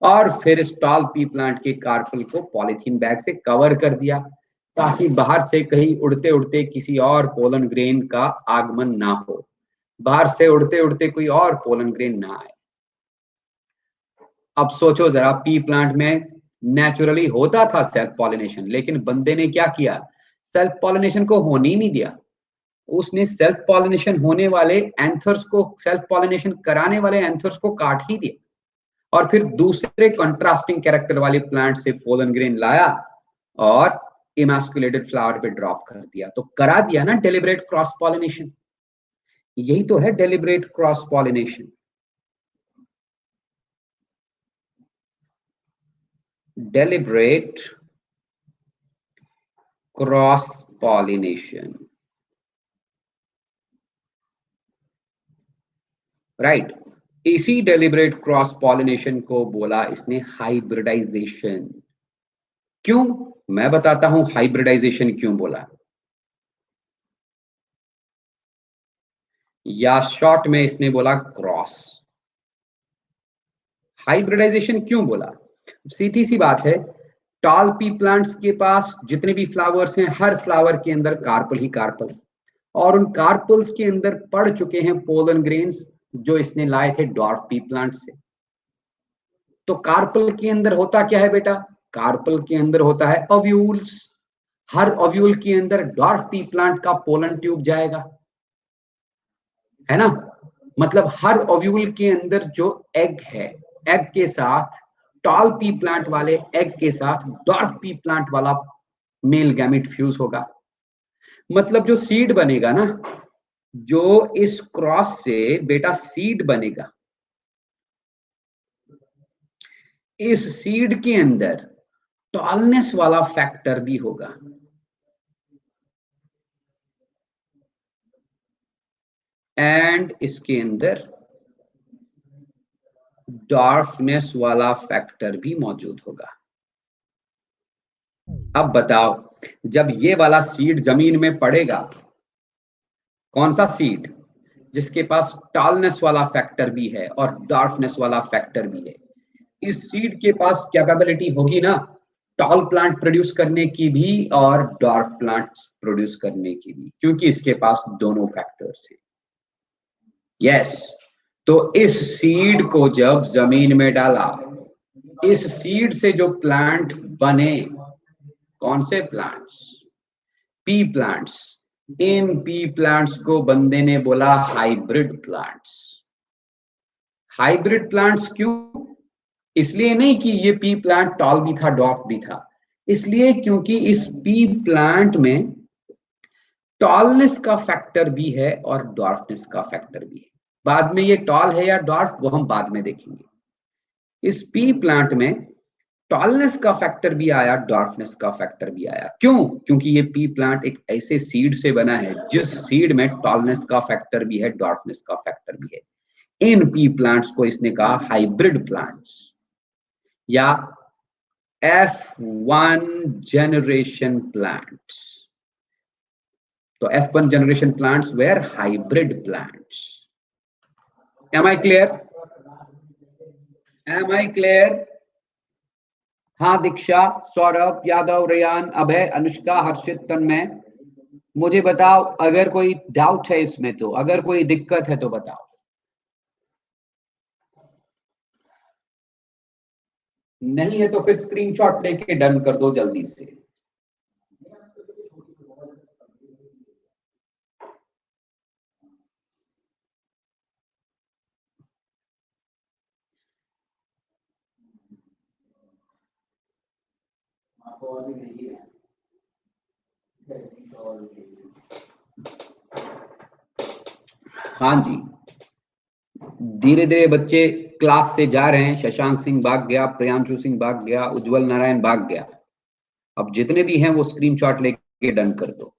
और फिर इस टॉल पी प्लांट के कार्पल को पॉलीथीन बैग से कवर कर दिया, ताकि बाहर से कहीं उड़ते उड़ते किसी और पोलन ग्रेन का आगमन ना हो, बाहर से उड़ते उड़ते कोई और पोलन ग्रेन ना आए। अब सोचो जरा, पी प्लांट में नेचुरली होता था सेल्फ पॉलिनेशन, लेकिन बंदे ने क्या किया? सेल्फ पॉलिनेशन को होने ही नहीं दिया। उसने सेल्फ पॉलिनेशन होने वाले एंथर्स को, सेल्फ पॉलिनेशन कराने वाले एंथर्स को काट ही दिया, और फिर दूसरे कंट्रास्टिंग कैरेक्टर वाले प्लांट से पोलन ग्रेन लाया और इमास्कुलेटेड फ्लावर पे ड्रॉप कर दिया। तो करा दिया ना डेलिब्रेट क्रॉस पॉलिनेशन। यही तो है deliberate cross pollination. Deliberate cross pollination, right. इसी डेलिब्रेट क्रॉस पॉलिनेशन को बोला इसने हाइब्रिडाइजेशन। क्यों? मैं बताता हूं हाइब्रिडाइजेशन क्यों बोला, या शॉर्ट में इसने बोला क्रॉस। हाइब्रिडाइजेशन क्यों बोला? सीधी सी बात है, टॉल पी प्लांट्स के पास जितने भी फ्लावर्स हैं, हर फ्लावर के अंदर कार्पल ही कार्पल, और उन कार्पल्स के अंदर पड़ चुके हैं पोलन ग्रेन्स जो इसने लाए थे डॉर्फ पी प्लांट से। तो कार्पल के अंदर होता क्या है बेटा? कार्पल के अंदर होता है ओव्यूल्स। हर ओव्यूल के अंदर डॉर्फ पी प्लांट का पोलन ट्यूब जाएगा, है ना। मतलब हर ओव्यूल के अंदर जो एग है, एग के साथ टॉल पी प्लांट वाले एग के साथ डॉर्फ पी प्लांट वाला मेल गैमिट फ्यूज होगा। मतलब जो सीड बनेगा ना, जो इस क्रॉस से बेटा सीड बनेगा, इस सीड के अंदर टॉलनेस वाला फैक्टर भी होगा, एंड इसके अंदर डॉर्फनेस वाला फैक्टर भी मौजूद होगा। अब बताओ, जब ये वाला सीड जमीन में पड़ेगा, कौन सा सीड? जिसके पास टॉलनेस वाला फैक्टर भी है और डॉर्फनेस वाला फैक्टर भी है, इस सीड के पास कैपेबिलिटी होगी ना टॉल प्लांट प्रोड्यूस करने की भी और डॉर्फ प्लांट प्रोड्यूस करने की भी, क्योंकि इसके पास दोनों फैक्टर्स हैं। यस, तो इस सीड को जब जमीन में डाला, इस सीड से जो प्लांट बने, कौन से प्लांट्स? Pea plants. इन पी प्लांट्स को बंदे ने बोला हाइब्रिड प्लांट्स। हाइब्रिड प्लांट्स क्यों? इसलिए नहीं कि ये पी प्लांट टॉल भी था, डॉर्फ भी था, इसलिए क्योंकि इस पी प्लांट में टॉलनेस का फैक्टर भी है और डॉर्फनेस का फैक्टर भी है। बाद में ये टॉल है या डॉर्फ, वो हम बाद में देखेंगे। इस पी प्लांट में टॉलनेस का फैक्टर भी आया, डॉर्फनेस का फैक्टर भी आया। क्यों? क्योंकि ये पी प्लांट एक ऐसे सीड से बना है जिस सीड में टॉलनेस का फैक्टर भी है, डॉर्फनेस का फैक्टर भी है। इन पी प्लांट्स को इसने कहा हाइब्रिड प्लांट्स या F1 generation plants. So F1 generation plants were hybrid plants. Am I clear? Am I clear? हाँ दीक्षा, सौरभ, यादव, रेयान, अभय, अनुष्का, हर्षित, तन्मय, मुझे बताओ अगर कोई डाउट है इसमें, तो अगर कोई दिक्कत है तो बताओ। नहीं है तो फिर स्क्रीनशॉट लेके डन कर दो जल्दी से। हाँ जी, धीरे धीरे बच्चे क्लास से जा रहे हैं। शशांक सिंह भाग गया, प्रियांशु सिंह भाग गया, उज्जवल नारायण भाग गया। अब जितने भी हैं वो स्क्रीनशॉट लेके डन कर दो।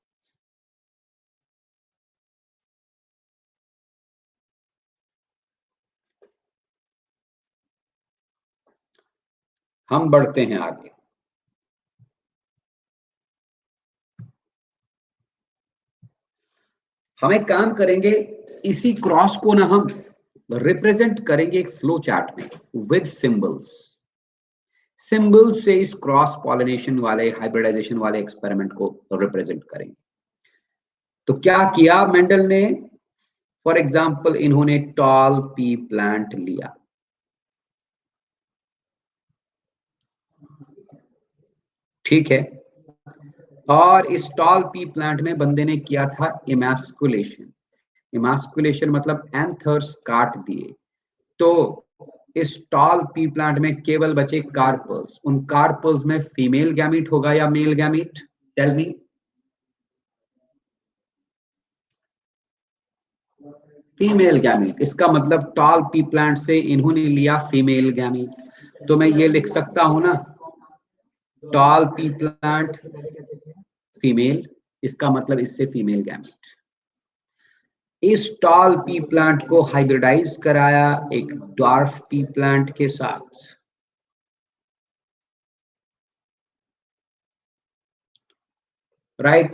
हम बढ़ते हैं आगे। हम एक काम करेंगे, इसी क्रॉस को ना हम रिप्रेजेंट करेंगे एक फ्लो चार्ट में विद सिंबल्स। सिंबल्स से इस क्रॉस पॉलिनेशन वाले, हाइब्रिडाइजेशन वाले एक्सपेरिमेंट को रिप्रेजेंट करेंगे। तो क्या किया मेंडल ने? फॉर एग्जाम्पल इन्होंने टॉल पी प्लांट लिया, ठीक है, और इस टॉल पी प्लांट में बंदे ने किया था इमैस्कुलेशन। इमैस्कुलेशन मतलब एंथर्स काट दिए। तो इस टॉल पी प्लांट में केवल बचे कार्पल्स। उन कार्पल्स में फीमेल गैमीट होगा या male gamete? Tell me. Female gamete. इसका मतलब टॉल पी प्लांट से इन्होंने लिया फीमेल गैमीट। तो मैं ये लिख सकता हूं ना, टॉल पी प्लांट फीमेल, इसका मतलब इससे फीमेल गैमीट। इस टॉल पी प्लांट को हाइब्रिडाइज कराया एक डॉर्फ पी प्लांट के साथ। राइट?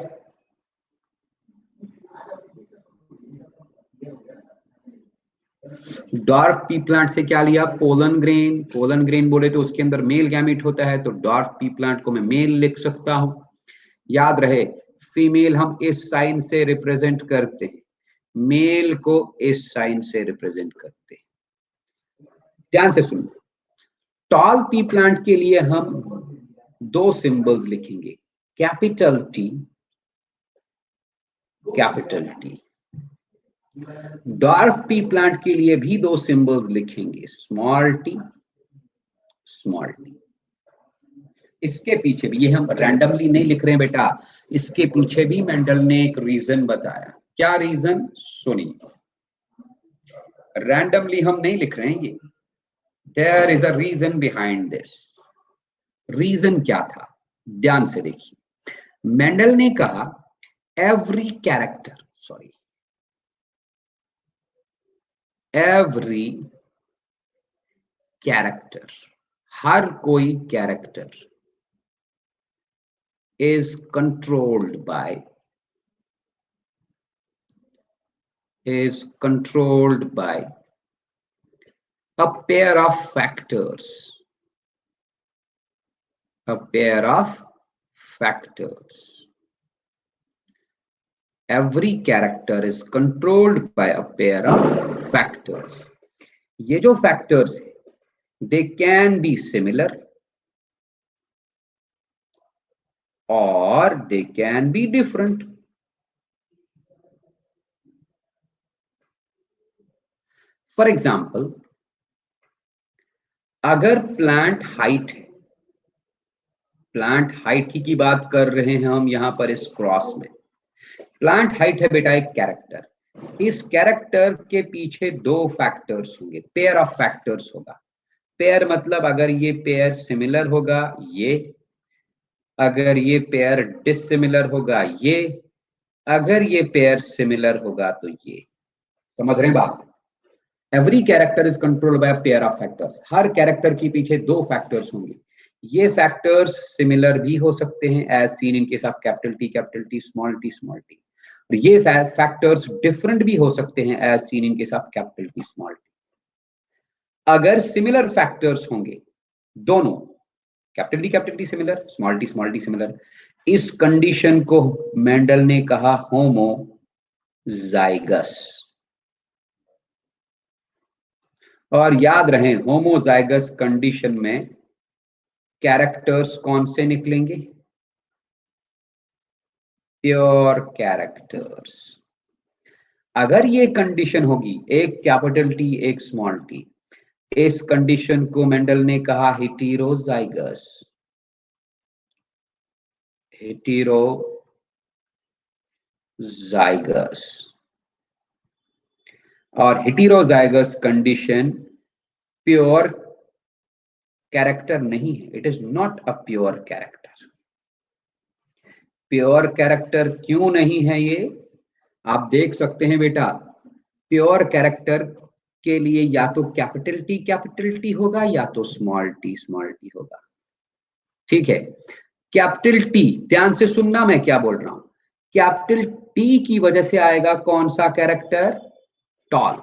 डॉर्फ पी प्लांट से क्या लिया? Pollen grain. पोलन ग्रेन बोले तो उसके अंदर मेल गैमीट होता है, तो डॉर्फ पी प्लांट को मैं मेल लिख सकता हूं। याद रहे, फीमेल हम इस साइन से रिप्रेजेंट करते हैं, मेल को इस साइन से रिप्रेजेंट करते हैं। ध्यान से सुनो, टॉल पी प्लांट के लिए हम दो सिंबल्स लिखेंगे, capital T, capital T. Dwarf P plant के लिए भी दो सिंबल्स लिखेंगे, स्मॉल टी, स्मॉल टी। इसके पीछे भी, ये हम रैंडमली नहीं लिख रहे हैं बेटा, इसके पीछे भी मेंडल ने एक रीजन बताया। क्या रीजन? सुनिए, रैंडमली हम नहीं लिख रहे हैं ये, there is a reason behind this. Reason क्या था? ध्यान से देखिए। मेंडल ने कहा every character, sorry, every character, हर कोई character is controlled by a pair of factors, a pair of factors. Every character is controlled by a pair of factors. ये जो factors है, they can be similar or they can be different. For example, अगर plant height है, plant height की बात कर रहे हैं हम यहां पर इस क्रॉस में, प्लांट हाइट है बेटा एक कैरेक्टर, इस कैरेक्टर के पीछे दो फैक्टर्स होंगे, पेयर ऑफ फैक्टर्स होगा। पेयर मतलब अगर ये पेयर सिमिलर होगा ये, अगर ये पेयर डिसिमिलर होगा ये, अगर ये पेयर सिमिलर होगा तो ये। समझ रहे हैं बात? Every character is controlled by pair of factors. Her character के पीछे दो फैक्टर्स होंगे। ये फैक्टर्स सिमिलर भी हो सकते हैं as seen in case of capital T, small T, small T. और ये फैक्टर्स डिफरेंट भी हो सकते हैं as seen in case of capital T, small T. अगर सिमिलर फैक्टर्स होंगे दोनों, capital T similar, small T similar, इस कंडीशन को मेंडल ने कहा होमोजाइगस। और याद रहे होमोजाइगस कंडीशन में कैरेक्टर्स कौन से निकलेंगे? Pure characters. अगर ये कंडीशन होगी एक कैपिटल टी एक स्मॉल टी, इस कंडीशन को मेंडल ने कहा हेटेरोजाइगस। हेटेरोजाइगस। और हेटेरोजाइगस कंडीशन प्योर कैरेक्टर नहीं है, it is not a pure character. Pure character क्यों नहीं है ये आप देख सकते हैं बेटा। प्योर कैरेक्टर के लिए या तो कैपिटल टी होगा या तो स्मॉल टी होगा। ठीक है, कैपिटल टी, ध्यान से सुनना मैं क्या बोल रहा हूं। कैपिटल टी की वजह से आएगा कौन सा कैरेक्टर? टॉल।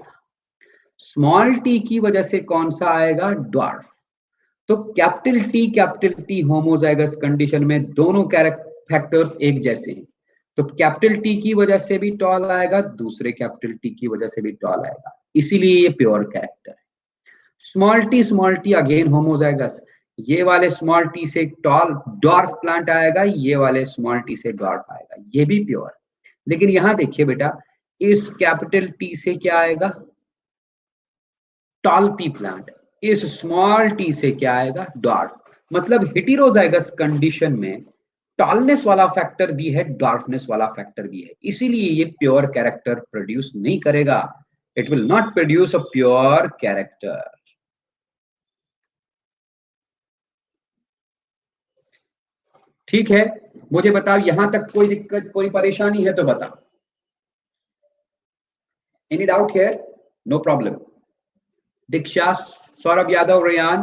स्मॉल टी की वजह से कौन सा आएगा? ड्वार्फ। तो कैपिटल टी होमोजाइगस कंडीशन में दोनों फैक्टर्स एक जैसे हैं, तो कैपिटल टी की वजह से भी टॉल आएगा, दूसरे कैपिटल टी की वजह से भी टॉल आएगा, इसीलिए ये प्योर कैरेक्टर है। स्मॉल टी अगेन होमोजाइगस, ये वाले स्मॉल टी से टॉल डॉर्फ प्लांट आएगा, ये वाले स्मॉल टी से डॉर्फ आएगा, ये भी प्योर। लेकिन यहां देखिए बेटा, इस कैपिटल टी से क्या आएगा? Toll pea plant. इस स्मॉल टी से क्या आएगा? डॉर्फ। मतलब हेटेरोजाइगस कंडीशन में टॉलनेस वाला फैक्टर भी है, डॉर्फनेस वाला फैक्टर भी है, इसीलिए ये प्योर कैरेक्टर प्रोड्यूस नहीं करेगा। It will not produce a pure character. ठीक है, मुझे बताओ यहां तक कोई दिक्कत कोई परेशानी है तो बताओ। Any doubt here? No problem. Diksha, Saurabh Yadav, Reyan,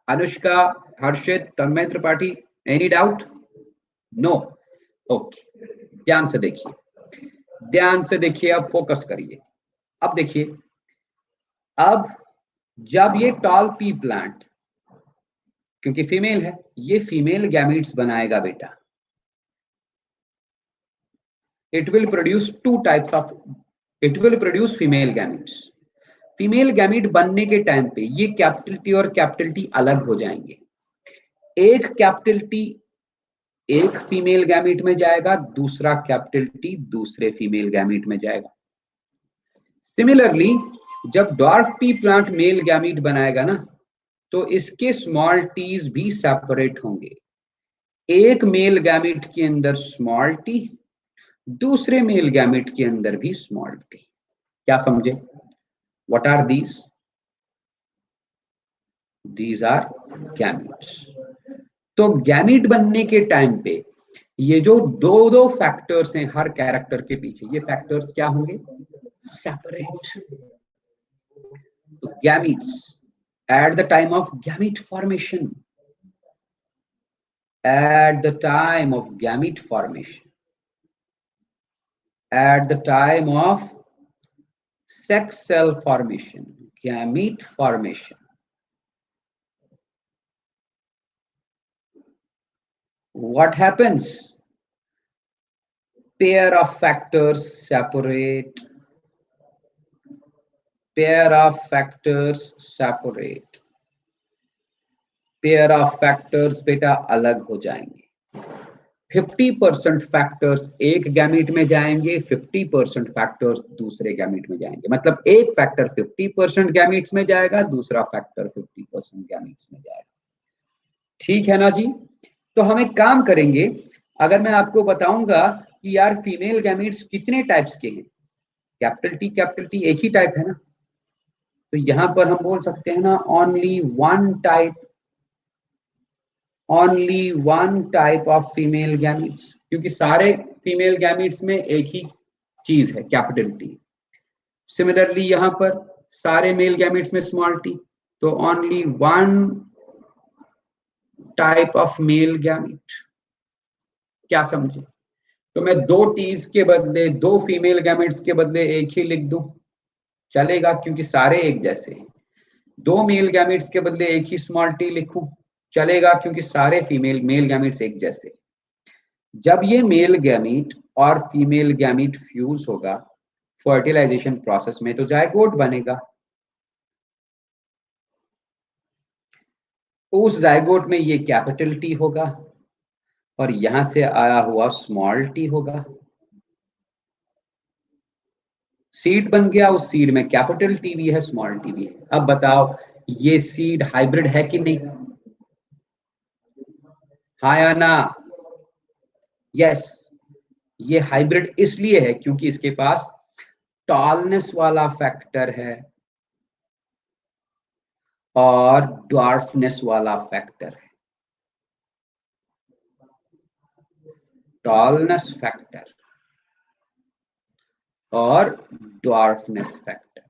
Anushka, Harshit, Tanmay Tripathi, any doubt? No. Okay, ध्यान से देखिए, ध्यान से देखिए, अब फोकस करिए। अब देखिए, अब जब ये टॉल पी प्लांट, क्योंकि फीमेल है, ये फीमेल गैमीट्स बनाएगा बेटा, it will produce two types of, it will produce female gametes. Female gamete बनने के टाइम पे ये कैपिटल टी और कैपिटल टी अलग हो जाएंगे। एक कैपिटल टी एक फीमेल गैमीट में जाएगा, दूसरा कैपिटल टी दूसरे फीमेल गैमीट में जाएगा। सिमिलरली जब dwarf P plant male gamete बनाएगा ना, तो इसके स्मॉल टीज भी सेपरेट होंगे। एक मेल गैमीट के अंदर स्मॉल टी, दूसरे मेल गैमीट के अंदर भी स्मॉल टी। क्या समझे? What are these? These are gametes. तो गैमीट बनने के टाइम पे ये जो दो दो फैक्टर्स हैं हर कैरेक्टर के पीछे, ये फैक्टर्स क्या होंगे? सेपरेट। तो gametes at the time of gamete formation, at the time of gamete formation, at the time of sex cell formation, gamete formation, what happens? Pair of factors separate. Pair of factors separate. Pair of factors बेटा अलग हो जाएंगे. 50% factors एक gamete में जाएंगे, 50% factors दूसरे gamete में जाएंगे. मतलब एक फैक्टर 50% गैमीट्स में जाएगा, दूसरा फैक्टर 50% गैमीट्स में जाएगा. ठीक है ना जी? तो हम एक काम करेंगे, अगर मैं आपको बताऊंगा कि यार फीमेल गैमीट्स कितने टाइप्स के हैं, कैपिटल टी एक ही टाइप है ना, तो यहां पर हम बोल सकते हैं ना only one type of female gametes, क्योंकि सारे फीमेल गैमीट्स में एक ही चीज है, कैपिटल टी. सिमिलरली यहां पर सारे मेल गैमीट्स में स्मॉल टी, तो only one type of male gamete. क्या समझे? तो मैं दो टीज के बदले, दो फीमेल गैमीट्स के बदले एक ही लिख दूं, चलेगा क्योंकि सारे एक जैसे हैं. दो मेल गैमीट्स के बदले एक ही स्मॉल टी लिखूं, चलेगा क्योंकि सारे मेल गैमीट्स एक जैसे. जब ये मेल गैमीट और फीमेल गैमीट फ्यूज होगा फर्टिलाइजेशन प्रोसेस में, तो जायगोट बनेगा. उस जायगोट में ये कैपिटल टी होगा और यहां से आया हुआ स्मॉल टी होगा. सीड बन गया, उस सीड में कैपिटल टी भी है, स्मॉल टी भी है. अब बताओ ये सीड हाइब्रिड है कि नहीं? हाँ या ना? यस, ये हाइब्रिड इसलिए है क्योंकि इसके पास टॉलनेस वाला फैक्टर है और ड्वार्फनेस वाला फैक्टर है. टॉलनेस फैक्टर और ड्वार्फनेस फैक्टर.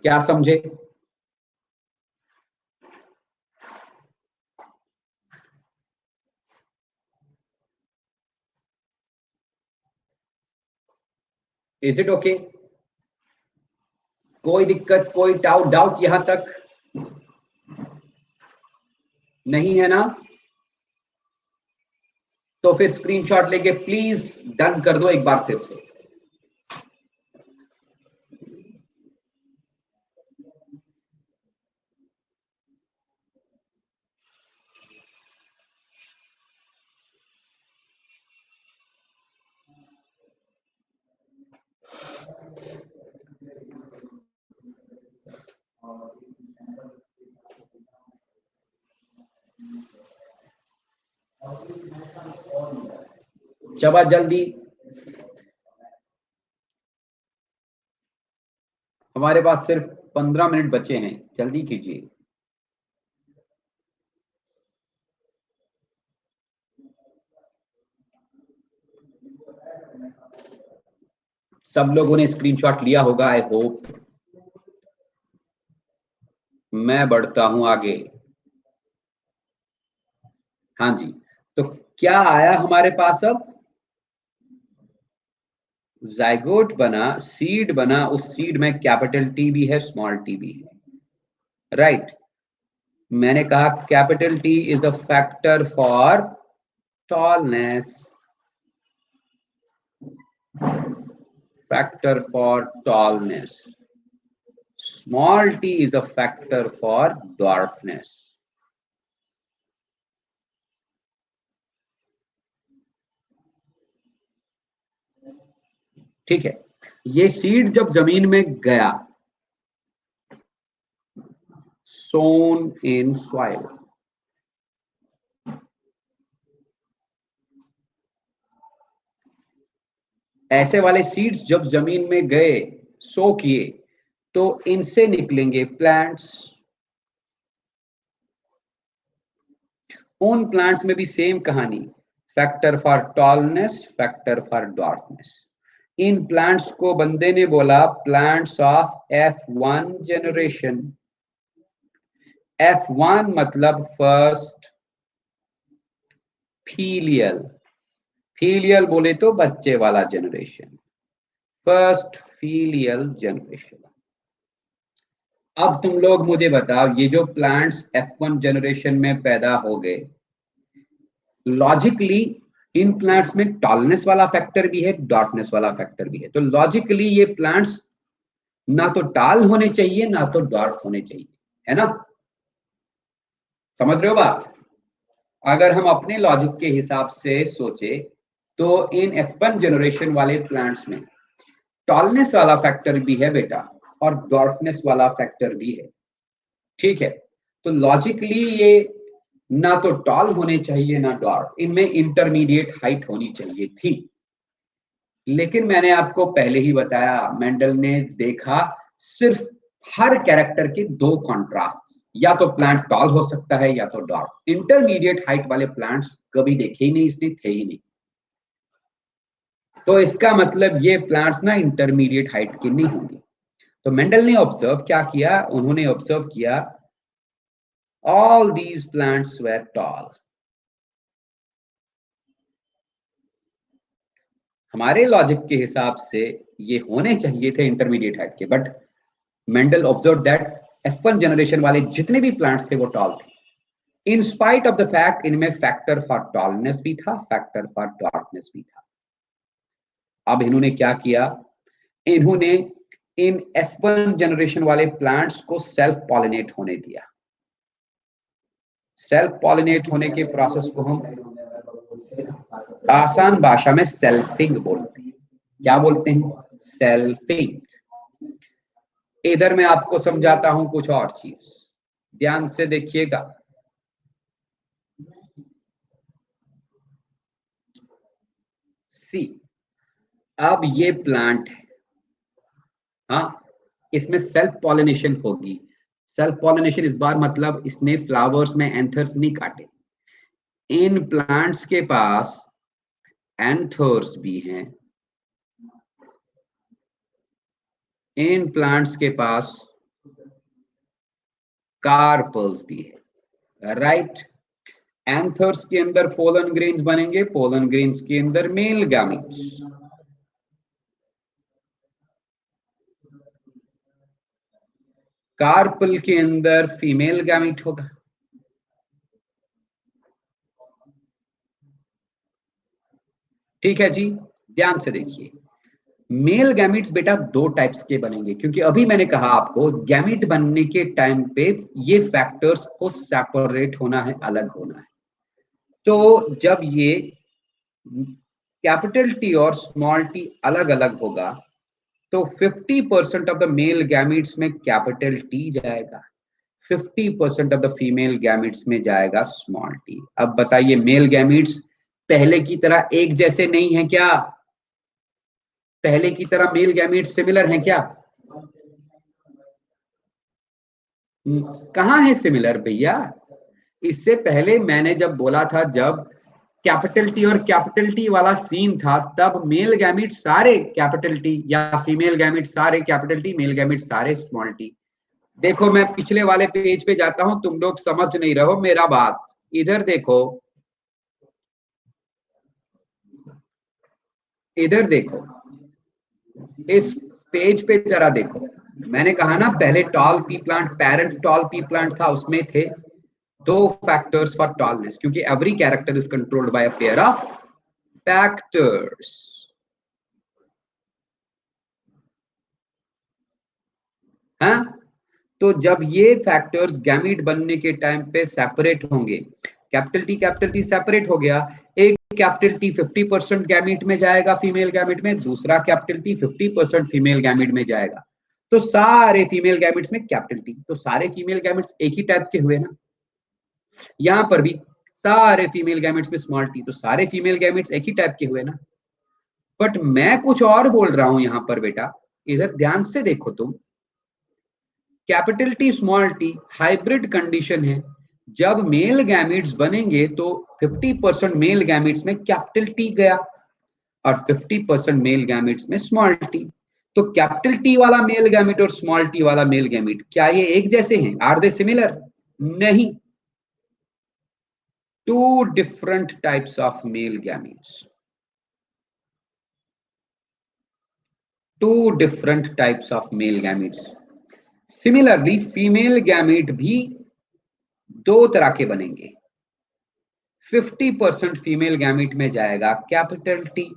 क्या समझे? Is it okay? कोई दिक्कत, कोई डाउट यहां तक नहीं है ना? तो फिर स्क्रीनशॉट लेके प्लीज डन कर दो एक बार फिर से. चबा जल्दी, हमारे पास सिर्फ 15 मिनट बचे हैं, जल्दी कीजिए. सब लोगों ने स्क्रीनशॉट लिया होगा आई होप. मैं बढ़ता हूं आगे. हाँ जी, तो क्या आया हमारे पास? अब जाइगोट बना, सीड बना, उस सीड में कैपिटल टी भी है, स्मॉल टी भी है. राइट मैंने कहा capital T is the factor for tallness. Factor for tallness. Small T is the factor for dwarfness. ठीक है, ये सीड जब जमीन में गया, sown in soil, ऐसे वाले सीड्स जब जमीन में गए, सो किए, तो इनसे निकलेंगे प्लांट्स. उन प्लांट्स में भी सेम कहानी, factor for tallness, factor for dwarfness. In plants को बंदे ने बोला plants of F1 generation. F1 मतलब फर्स्ट फीलियल. फीलियल बोले तो बच्चे वाला जनरेशन, फर्स्ट फीलियल जनरेशन. अब तुम लोग मुझे बताओ, ये जो प्लांट्स F1 जनरेशन में पैदा हो गए, लॉजिकली इन प्लांट्स में टॉलनेस वाला फैक्टर भी है, डॉर्कनेस वाला फैक्टर भी है। तो लॉजिकली ये प्लांट्स ना तो टाल होने चाहिए ना तो डार्क होने चाहिए, है ना? समझ रहे हो बात? अगर हम अपने लॉजिक के हिसाब से सोचे तो इन F1 जनरेशन वाले प्लांट्स में टॉलनेस वाला फैक्टर भी है बेटा, और डार्कनेस वाला फैक्टर भी है। ठीक है, तो लॉजिकली ये ना तो टॉल होने चाहिए ना डार्क, इनमें इंटरमीडिएट हाइट होनी चाहिए थी। लेकिन मैंने आपको पहले ही बताया, मेंडल ने देखा सिर्फ हर कैरेक्टर के दो कॉन्ट्रास्ट, या तो प्लांट टॉल हो सकता है या तो डार्क। इंटरमीडिएट हाइट वाले प्लांट्स कभी देखे ही नहीं, इसने थे ही नहीं। तो इसका मतलब ये प्लांट्स ना इंटरमीडिएट हाइट के नहीं होंगे। तो मेंडल ने ऑब्जर्व क्या किया, उन्होंने ऑब्जर्व किया all these plants were toll. हमारे लॉजिक के हिसाब से ये होने चाहिए थे इंटरमीडिएट हाइट के, but Mendel observe that F1 generation वाले जितने भी प्लांट्स थे वो टॉल थे, in spite of the fact इनमें फैक्टर फॉर टॉलनेस भी था, फैक्टर फॉर डार्कनेस भी था। अब इन्होंने क्या किया, इन्होंने इन F1 जनरेशन वाले प्लांट्स को सेल्फ पॉलिनेट होने दिया। सेल्फ पॉलिनेट होने के प्रोसेस को हम आसान भाषा में सेल्फिंग बोलते हैं। क्या बोलते हैं? सेल्फिंग। इधर मैं आपको समझाता हूं कुछ और चीज, ध्यान से देखिएगा। सी, अब ये प्लांट है, हाँ, इसमें सेल्फ पॉलिनेशन होगी। सेल्फ पॉलिनेशन इस बार मतलब इसने फ्लावर्स में एंथर्स नहीं काटे। इन प्लांट्स के पास एंथर्स भी हैं, इन प्लांट्स के पास कार्पल्स भी है, राइट? एंथर्स के अंदर पोलन ग्रेन्स बनेंगे, पोलन ग्रेन्स के अंदर मेल गैमेट्स। कार्पल के अंदर फीमेल गैमेट होगा। ठीक है जी, ध्यान से देखिए। मेल गैमेट्स बेटा दो टाइप्स के बनेंगे, क्योंकि अभी मैंने कहा आपको गैमेट बनने के टाइम पे ये फैक्टर्स को सेपरेट होना है, अलग होना है। तो जब ये कैपिटल टी और स्मॉल टी अलग अलग होगा तो 50% ऑफ द मेल गैमेट्स में कैपिटल टी जाएगा, 50% ऑफ द फीमेल गैमेट्स में जाएगा स्मॉल टी। अब बताइए, मेल गैमेट्स पहले की तरह एक जैसे नहीं है क्या? पहले की तरह मेल गैमेट्स सिमिलर हैं क्या? कहाँ है सिमिलर भैया? इससे पहले मैंने जब बोला था, जब कैपिटल टी और कैपिटल टी वाला सीन था, तब मेल गैमेट सारे कैपिटल टी या फीमेल गैमेट सारे कैपिटल टी, मेल गैमेट सारे स्मॉल टी। देखो मैं पिछले वाले पेज पे जाता हूं, तुम लोग समझ नहीं रहो मेरा बात। इधर देखो, इधर देखो, इस पेज पे जरा देखो। मैंने कहा ना पहले toll pea plant, parent toll pea plant था, उसमें थे दो फैक्टर्स फॉर टॉलनेस, क्योंकि every character is controlled by a pair of factors. हाँ, तो जब ये फैक्टर्स गैमीट बनने के टाइम पे सेपरेट होंगे, कैपिटल टी सेपरेट हो गया, एक कैपिटल टी 50% गैमीट में जाएगा फीमेल गैमीट में, दूसरा कैपिटल टी 50% फीमेल गैमीट में जाएगा। तो सारे फीमेल गैमिट्स में कैपिटल टी, तो सारे फीमेल गैमिट्स एक ही टाइप के हुए ना। यहां पर भी सारे फीमेल गैमिट्स में स्मॉल टी, तो सारे फीमेल गैमिट्स एक ही टाइप के हुए ना। बट मैं कुछ और बोल रहा हूं यहां पर बेटा, इधर ध्यान से देखो तुम। Capital T small T hybrid condition है। जब मेल गैमिट्स बनेंगे तो 50% मेल गैमिट्स में कैपिटल टी गया और 50% मेल गैमिट्स में स्मॉल टी। तो कैपिटल टी वाला मेल गैमिट और स्मॉल टी वाला मेल गैमिट क्या ये एक जैसे हैं? Are they similar? नहीं, two different types of male gametes, two different types of male gametes. Similarly female gamete भी दो तरह के बनेंगे। 50% फीमेल गैमीट में जाएगा कैपिटल टी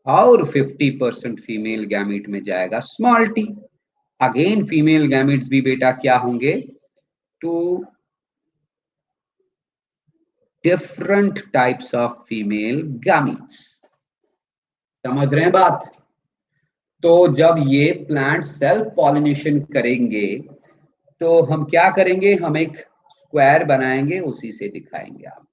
और 50% फीमेल गैमीट में जाएगा small T. Again female gametes भी बेटा क्या होंगे, two different types of female gametes. समझ रहे हैं बात? तो जब ये प्लांट सेल्फ पॉलिनेशन करेंगे तो हम क्या करेंगे, हम एक स्क्वायर बनाएंगे, उसी से दिखाएंगे आप।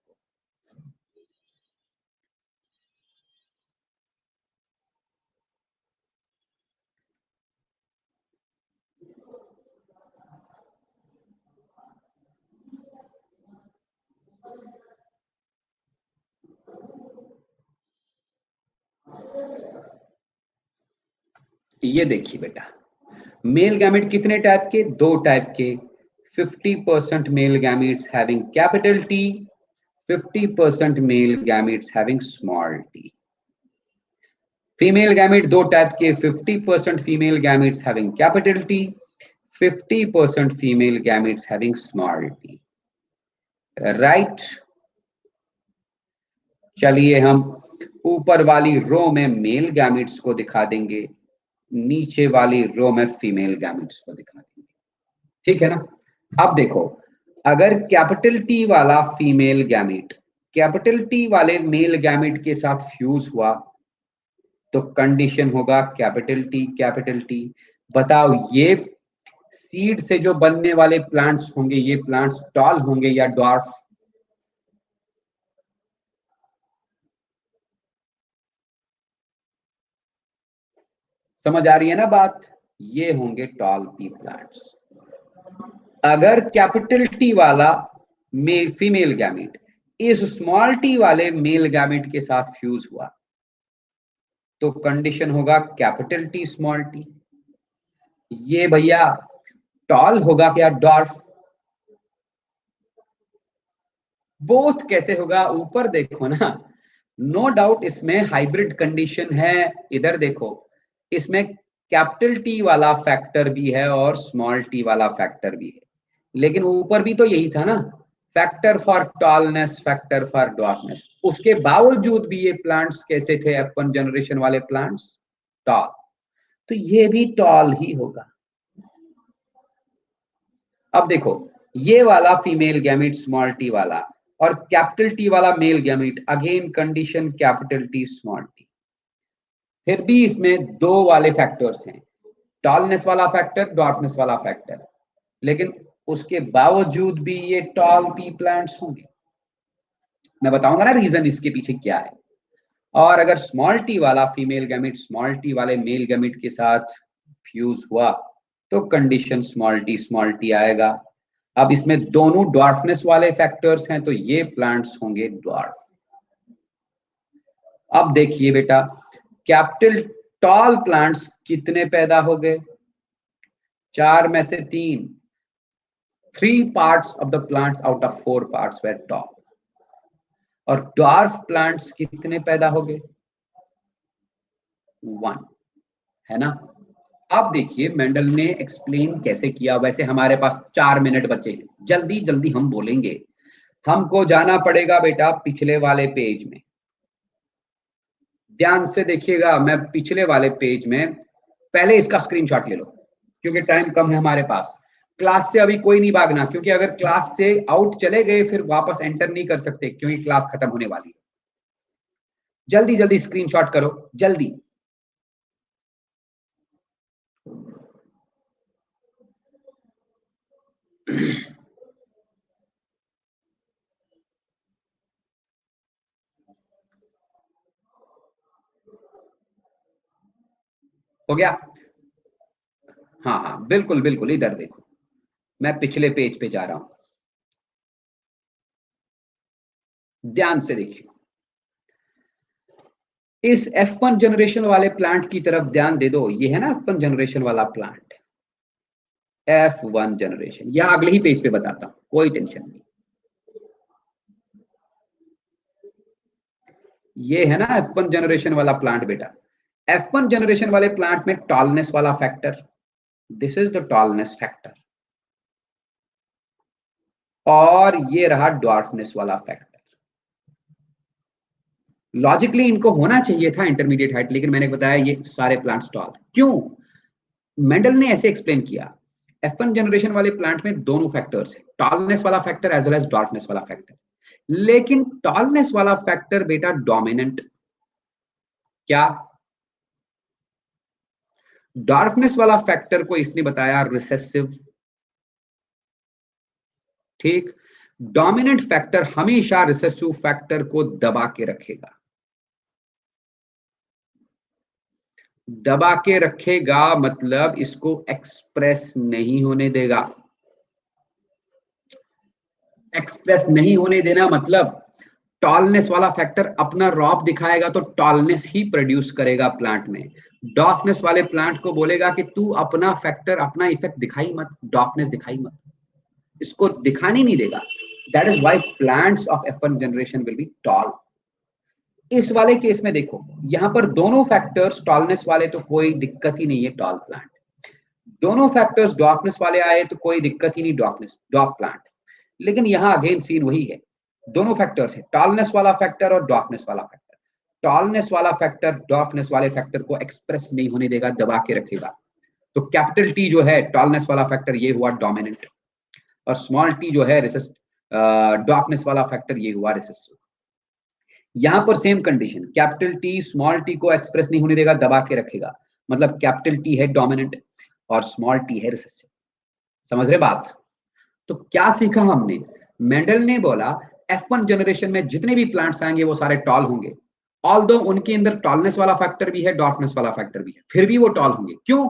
ये देखिए बेटा, मेल गैमेट कितने टाइप के, दो टाइप के। 50% male gametes having capital T, 50% male gametes having small T. Female gamete दो टाइप के, 50% female gametes having capital T, 50% female gametes having small T. Right. चलिए हम ऊपर वाली रो में मेल गैमेट्स को दिखा देंगे, नीचे वाली रो में फीमेल गैमेट्स को दिखा देंगे। ठीक है ना? अब देखो, अगर कैपिटल टी वाला फीमेल गैमेट कैपिटल टी वाले मेल गैमेट के साथ फ्यूज हुआ तो कंडीशन होगा कैपिटल टी कैपिटल टी। बताओ ये सीड से जो बनने वाले प्लांट्स होंगे, ये प्लांट्स टॉल होंगे या डॉर्फ? समझ आ रही है ना बात? ये होंगे टॉल पी प्लांट्स। अगर कैपिटल टी वाला मेल फीमेल गैमेट इस स्मॉल टी वाले मेल गैमेट के साथ फ्यूज हुआ तो कंडीशन होगा कैपिटल टी स्मॉल टी। ये भैया टॉल होगा क्या डॉर्फ? बोथ कैसे होगा, ऊपर देखो ना। नो डाउट इसमें हाइब्रिड कंडीशन है। इधर देखो, इसमें कैपिटल टी वाला फैक्टर भी है और स्मॉल टी वाला फैक्टर भी है, लेकिन ऊपर भी तो यही था ना, factor for tallness, factor for dwarfness. उसके बावजूद भी ये प्लांट्स कैसे थे, F1 जनरेशन वाले प्लांट्स? टॉल। तो ये भी टॉल ही होगा। अब देखो, ये वाला फीमेल गैमेट स्मॉल टी वाला और कैपिटल टी वाला male gamete, again condition capital T small T. फिर भी इसमें दो वाले फैक्टर्स हैं, टॉलनेस वाला फैक्टर, डॉर्फनेस वाला फैक्टर, लेकिन उसके बावजूद भी ये टॉल पी प्लांट्स होंगे। मैं बताऊंगा ना रीजन इसके पीछे क्या है। और अगर स्मॉल टी वाला फीमेल गैमेट स्मॉल टी वाले मेल गैमेट के साथ फ्यूज हुआ तो कंडीशन स्मॉल टी आएगा। अब इसमें दोनों ड्वार्फनेस वाले फैक्टर्स हैं तो ये प्लांट्स होंगे ड्वार्फ। अब देखिए बेटा, कैपिटल टॉल प्लांट्स कितने पैदा हो गए? चार में से तीन, 3 parts of the plants out of 4 parts were tall। और ड्वार्फ प्लांट्स कितने पैदा हो गए? 1, है ना? अब देखिए मेंडल ने एक्सप्लेन कैसे किया। वैसे हमारे पास 4 मिनट बचे हैं, जल्दी जल्दी हम बोलेंगे। हमको जाना पड़ेगा बेटा पिछले वाले पेज में। ध्यान से देखिएगा, मैं पिछले वाले पेज में, पहले इसका स्क्रीनशॉट ले लो क्योंकि टाइम कम है हमारे पास। क्लास से अभी कोई नहीं भागना, क्योंकि अगर क्लास से आउट चले गए फिर वापस एंटर नहीं कर सकते क्योंकि क्लास खत्म होने वाली है। जल्दी जल्दी स्क्रीनशॉट करो, जल्दी। हो गया? हाँ हाँ बिल्कुल बिल्कुल, इधर देखो, मैं पिछले पेज पे जा रहा हूं, ध्यान से देखिए। इस F1 जनरेशन वाले प्लांट की तरफ ध्यान दे दो। ये है ना F1 जनरेशन वाला प्लांट, F1 जनरेशन, या अगले ही पेज पे बताता हूं, कोई टेंशन नहीं। ये है ना F1 जनरेशन वाला प्लांट बेटा। F1 जनरेशन वाले प्लांट में टॉलनेस वाला factor, this is the tallness factor, और ये रहा ड्वार्फनेस वाला फैक्टर। लॉजिकली इनको होना चाहिए था इंटरमीडिएट हाइट, लेकिन मैंने बताया ये सारे प्लांट्स टॉल क्यों। मेंडल ने ऐसे एक्सप्लेन किया, F1 जनरेशन वाले प्लांट में दोनों फैक्टर्स है, टॉलनेस वाला factor as well as dwarfness वाला फैक्टर, लेकिन टॉलनेस वाला फैक्टर बेटा डोमिनेंट, क्या डॉर्फनेस वाला फैक्टर को इसने बताया रिसेसिव। ठीक, डोमिनेंट फैक्टर हमेशा रिसेसिव फैक्टर को दबा के रखेगा, दबा के रखेगा मतलब इसको एक्सप्रेस नहीं होने देगा। एक्सप्रेस नहीं होने देना मतलब टॉलनेस वाला फैक्टर अपना रॉप दिखाएगा तो टॉलनेस ही प्रोड्यूस करेगा प्लांट में। डॉफनेस वाले प्लांट को बोलेगा कि तू अपना फैक्टर, अपना इफेक्ट दिखाई मत, डॉफनेस दिखाई मत, इसको दिखाने नहीं देगा। That is why plants of F1 generation will be toll. इस वाले केस में देखो, यहां पर दोनों फैक्टर्स टॉलनेस वाले तो कोई दिक्कत ही नहीं है, टॉल प्लांट। दोनों फैक्टर्स डॉफनेस वाले आए तो कोई दिक्कत ही नहीं, डॉफनेस डॉफ प्लांट। लेकिन यहां अगेन सीन वही है, दोनों फैक्टर्स है, टॉलनेस वाला फैक्टर और डॉफनेस वाला फैक्टर। टॉलनेस वाला फैक्टर डॉफनेस वाले फैक्टर को एक्सप्रेस नहीं होने देगा, दबा के रखेगा। तो कैपिटल टी जो है टॉलनेस वाला फैक्टर, ये हुआ डोमिनेंट, और स्मॉल टी जो है डॉफनेस वाला फैक्टर, ये हुआ रिसेसिव। यहां पर same condition, capital T small T को एक्सप्रेस नहीं होने देगा, दबा के रखेगा, मतलब कैपिटल टी है डोमिनेंट और स्मॉल टी है रिसेसिव। समझ रहे बात? तो क्या सीखा हमने, मेंडल ने बोला F1 जनरेशन में जितने भी प्लांट्स आएंगे वो सारे टॉल होंगे, ऑल्दो उनके अंदर टॉलनेस वाला फैक्टर भी है, डॉर्फनेस वाला फैक्टर भी है, फिर भी वो टॉल होंगे। क्यों?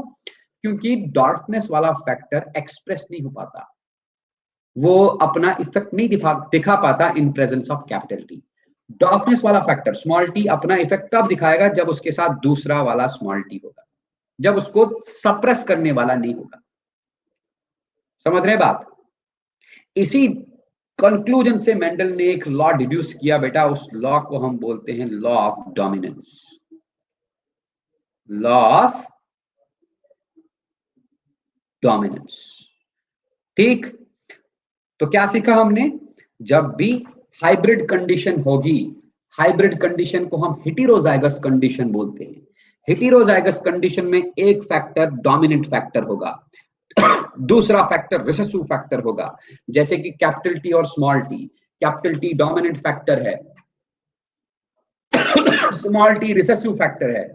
क्योंकि डॉर्फनेस वाला फैक्टर एक्सप्रेस नहीं हो पाता, वो अपना इफेक्ट नहीं दिखा पाता in presence of capital T. Dwarfness वाला फैक्टर स्मॉल टी अपना इफेक्ट तब दिखाएगा जब उसके साथ दूसरा वाला स्मॉल टी होगा, जब उसको सप्रेस करने वाला नहीं होगा। समझ रहे बात? इसी कंक्लूजन से मेंडल ने एक लॉ डिड्यूस किया बेटा, उस लॉ को हम बोलते हैं law of dominance. Law of dominance. ठीक, तो क्या सीखा हमने, जब भी हाइब्रिड कंडीशन होगी, हाइब्रिड कंडीशन को हम हेटेरोजाइगस कंडीशन बोलते हैं। हेटेरोजाइगस कंडीशन में एक फैक्टर डोमिनेंट फैक्टर होगा, दूसरा फैक्टर रिसेसिव फैक्टर होगा। जैसे कि कैपिटल टी और small T, capital T dominant factor है, स्मॉल टी रिसेसिव फैक्टर है।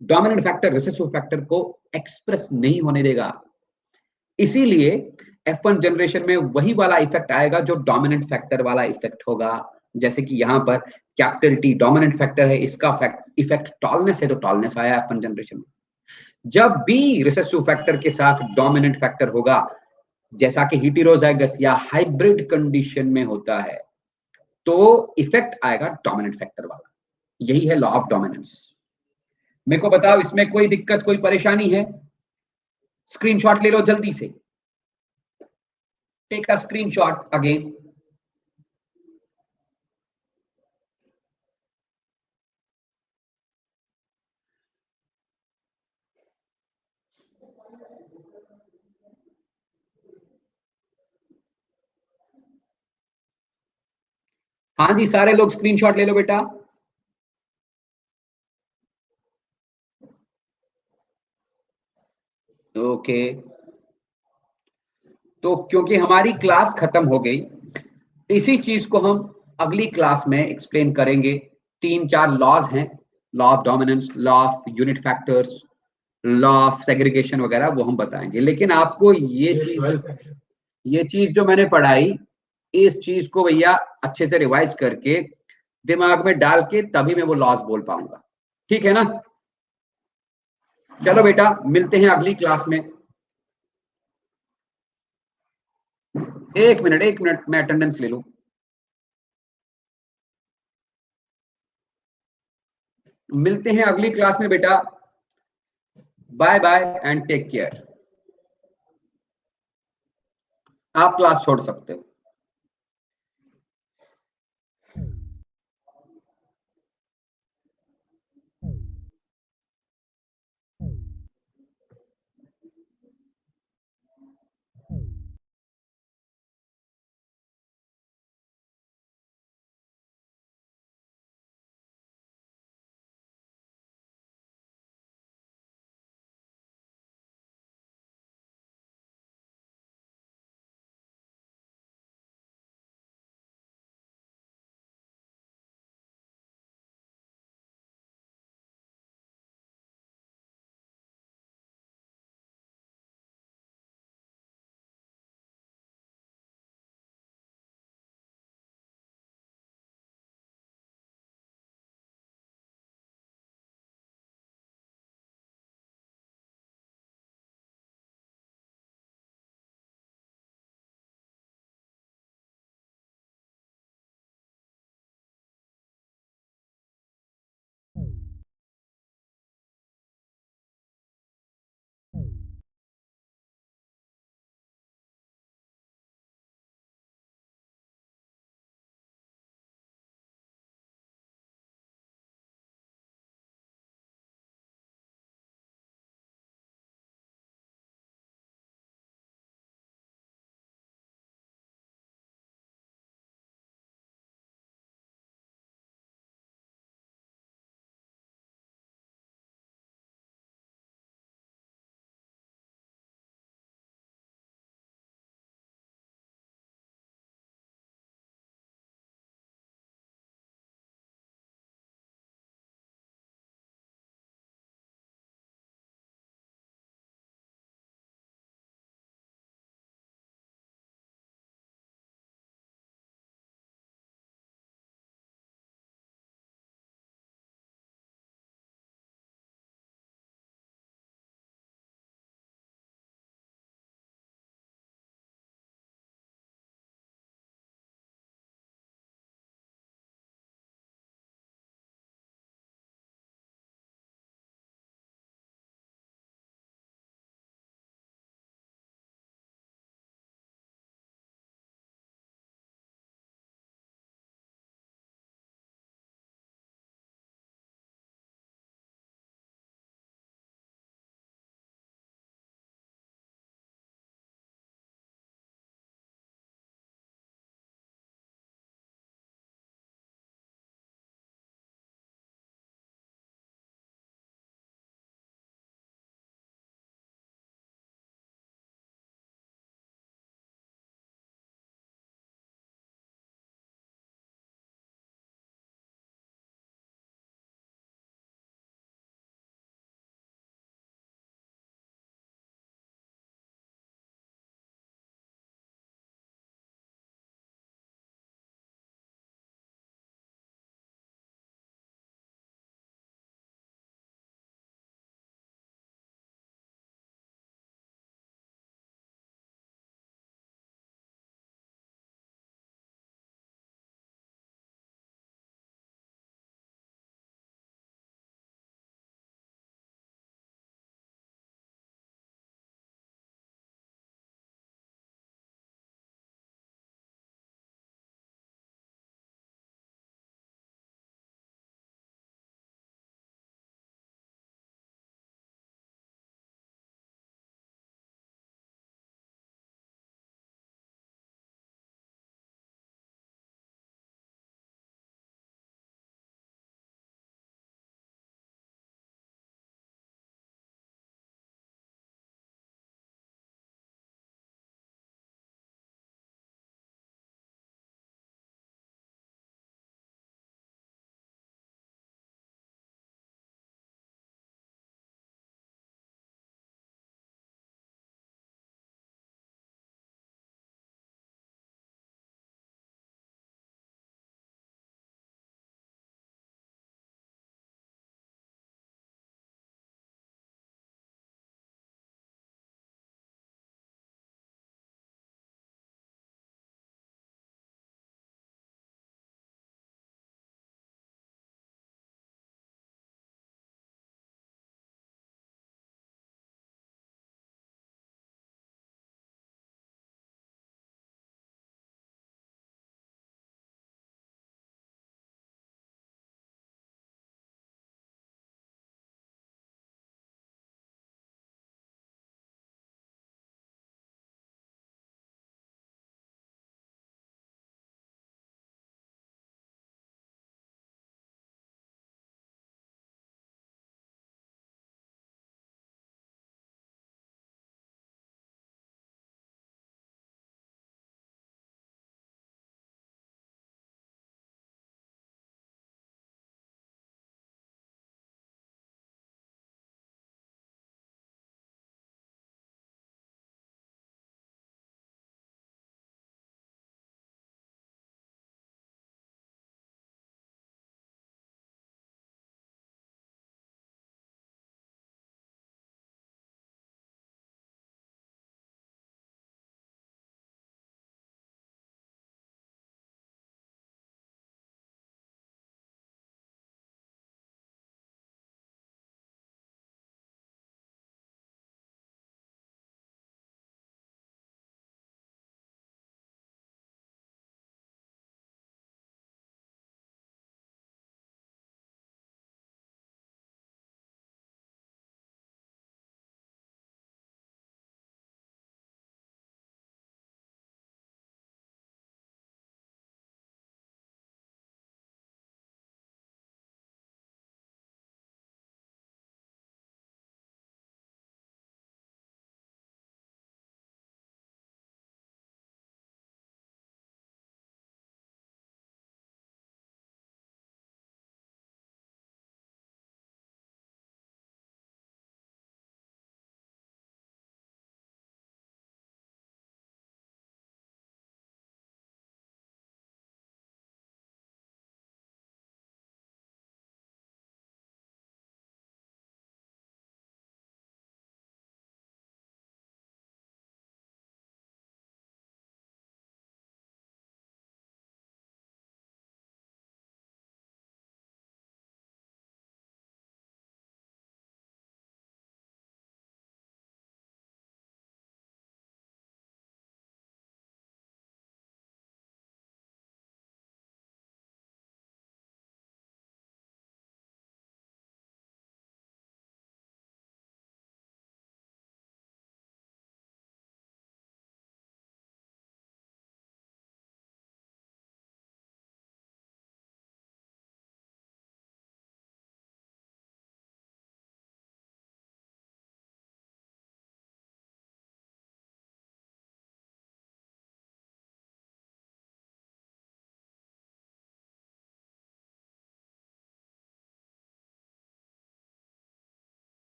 डोमिनेंट फैक्टर रिसेसिव फैक्टर को एक्सप्रेस नहीं होने देगा, इसीलिए F1 जनरेशन में वही वाला इफेक्ट आएगा जो डोमिनेंट फैक्टर वाला इफेक्ट होगा। जैसे कि यहां पर कैपिटल टी डोमिनेंट फैक्टर है, इसका इफेक्ट टॉलनेस है तो टॉलनेस आया F1 जनरेशन में। जब भी रिसेसिव फैक्टर के साथ डोमिनेंट फैक्टर होगा, जैसा कि हेटेरोजाइगस या हाइब्रिड कंडीशन में होता है, तो इफेक्ट आएगा डोमिनेंट फैक्टर वाला। यही है लॉ ऑफ डोमिनेंस। मेरे को बताओ इसमें कोई दिक्कत, कोई परेशानी है? स्क्रीनशॉट ले लो जल्दी से, टेक अ स्क्रीनशॉट अगेन। हाँ जी, सारे लोग स्क्रीनशॉट ले लो बेटा। ओके, तो क्योंकि हमारी क्लास खत्म हो गई, इसी चीज को हम अगली क्लास में एक्सप्लेन करेंगे। 3-4 लॉज हैं, law of dominance, law of unit factors, law of segregation वगैरह, वो हम बताएंगे। लेकिन आपको ये चीज जो मैंने पढ़ाई, इस चीज को भैया अच्छे से रिवाइज करके दिमाग में डाल के तभी मैं वो लॉज बोल पाऊंगा। ठीक है ना? चलो बेटा, मिलते हैं अगली क्लास में। एक मिनट मैं अटेंडेंस ले लूं। मिलते हैं अगली क्लास में बेटा। Bye bye and take care. आप क्लास छोड़ सकते हो।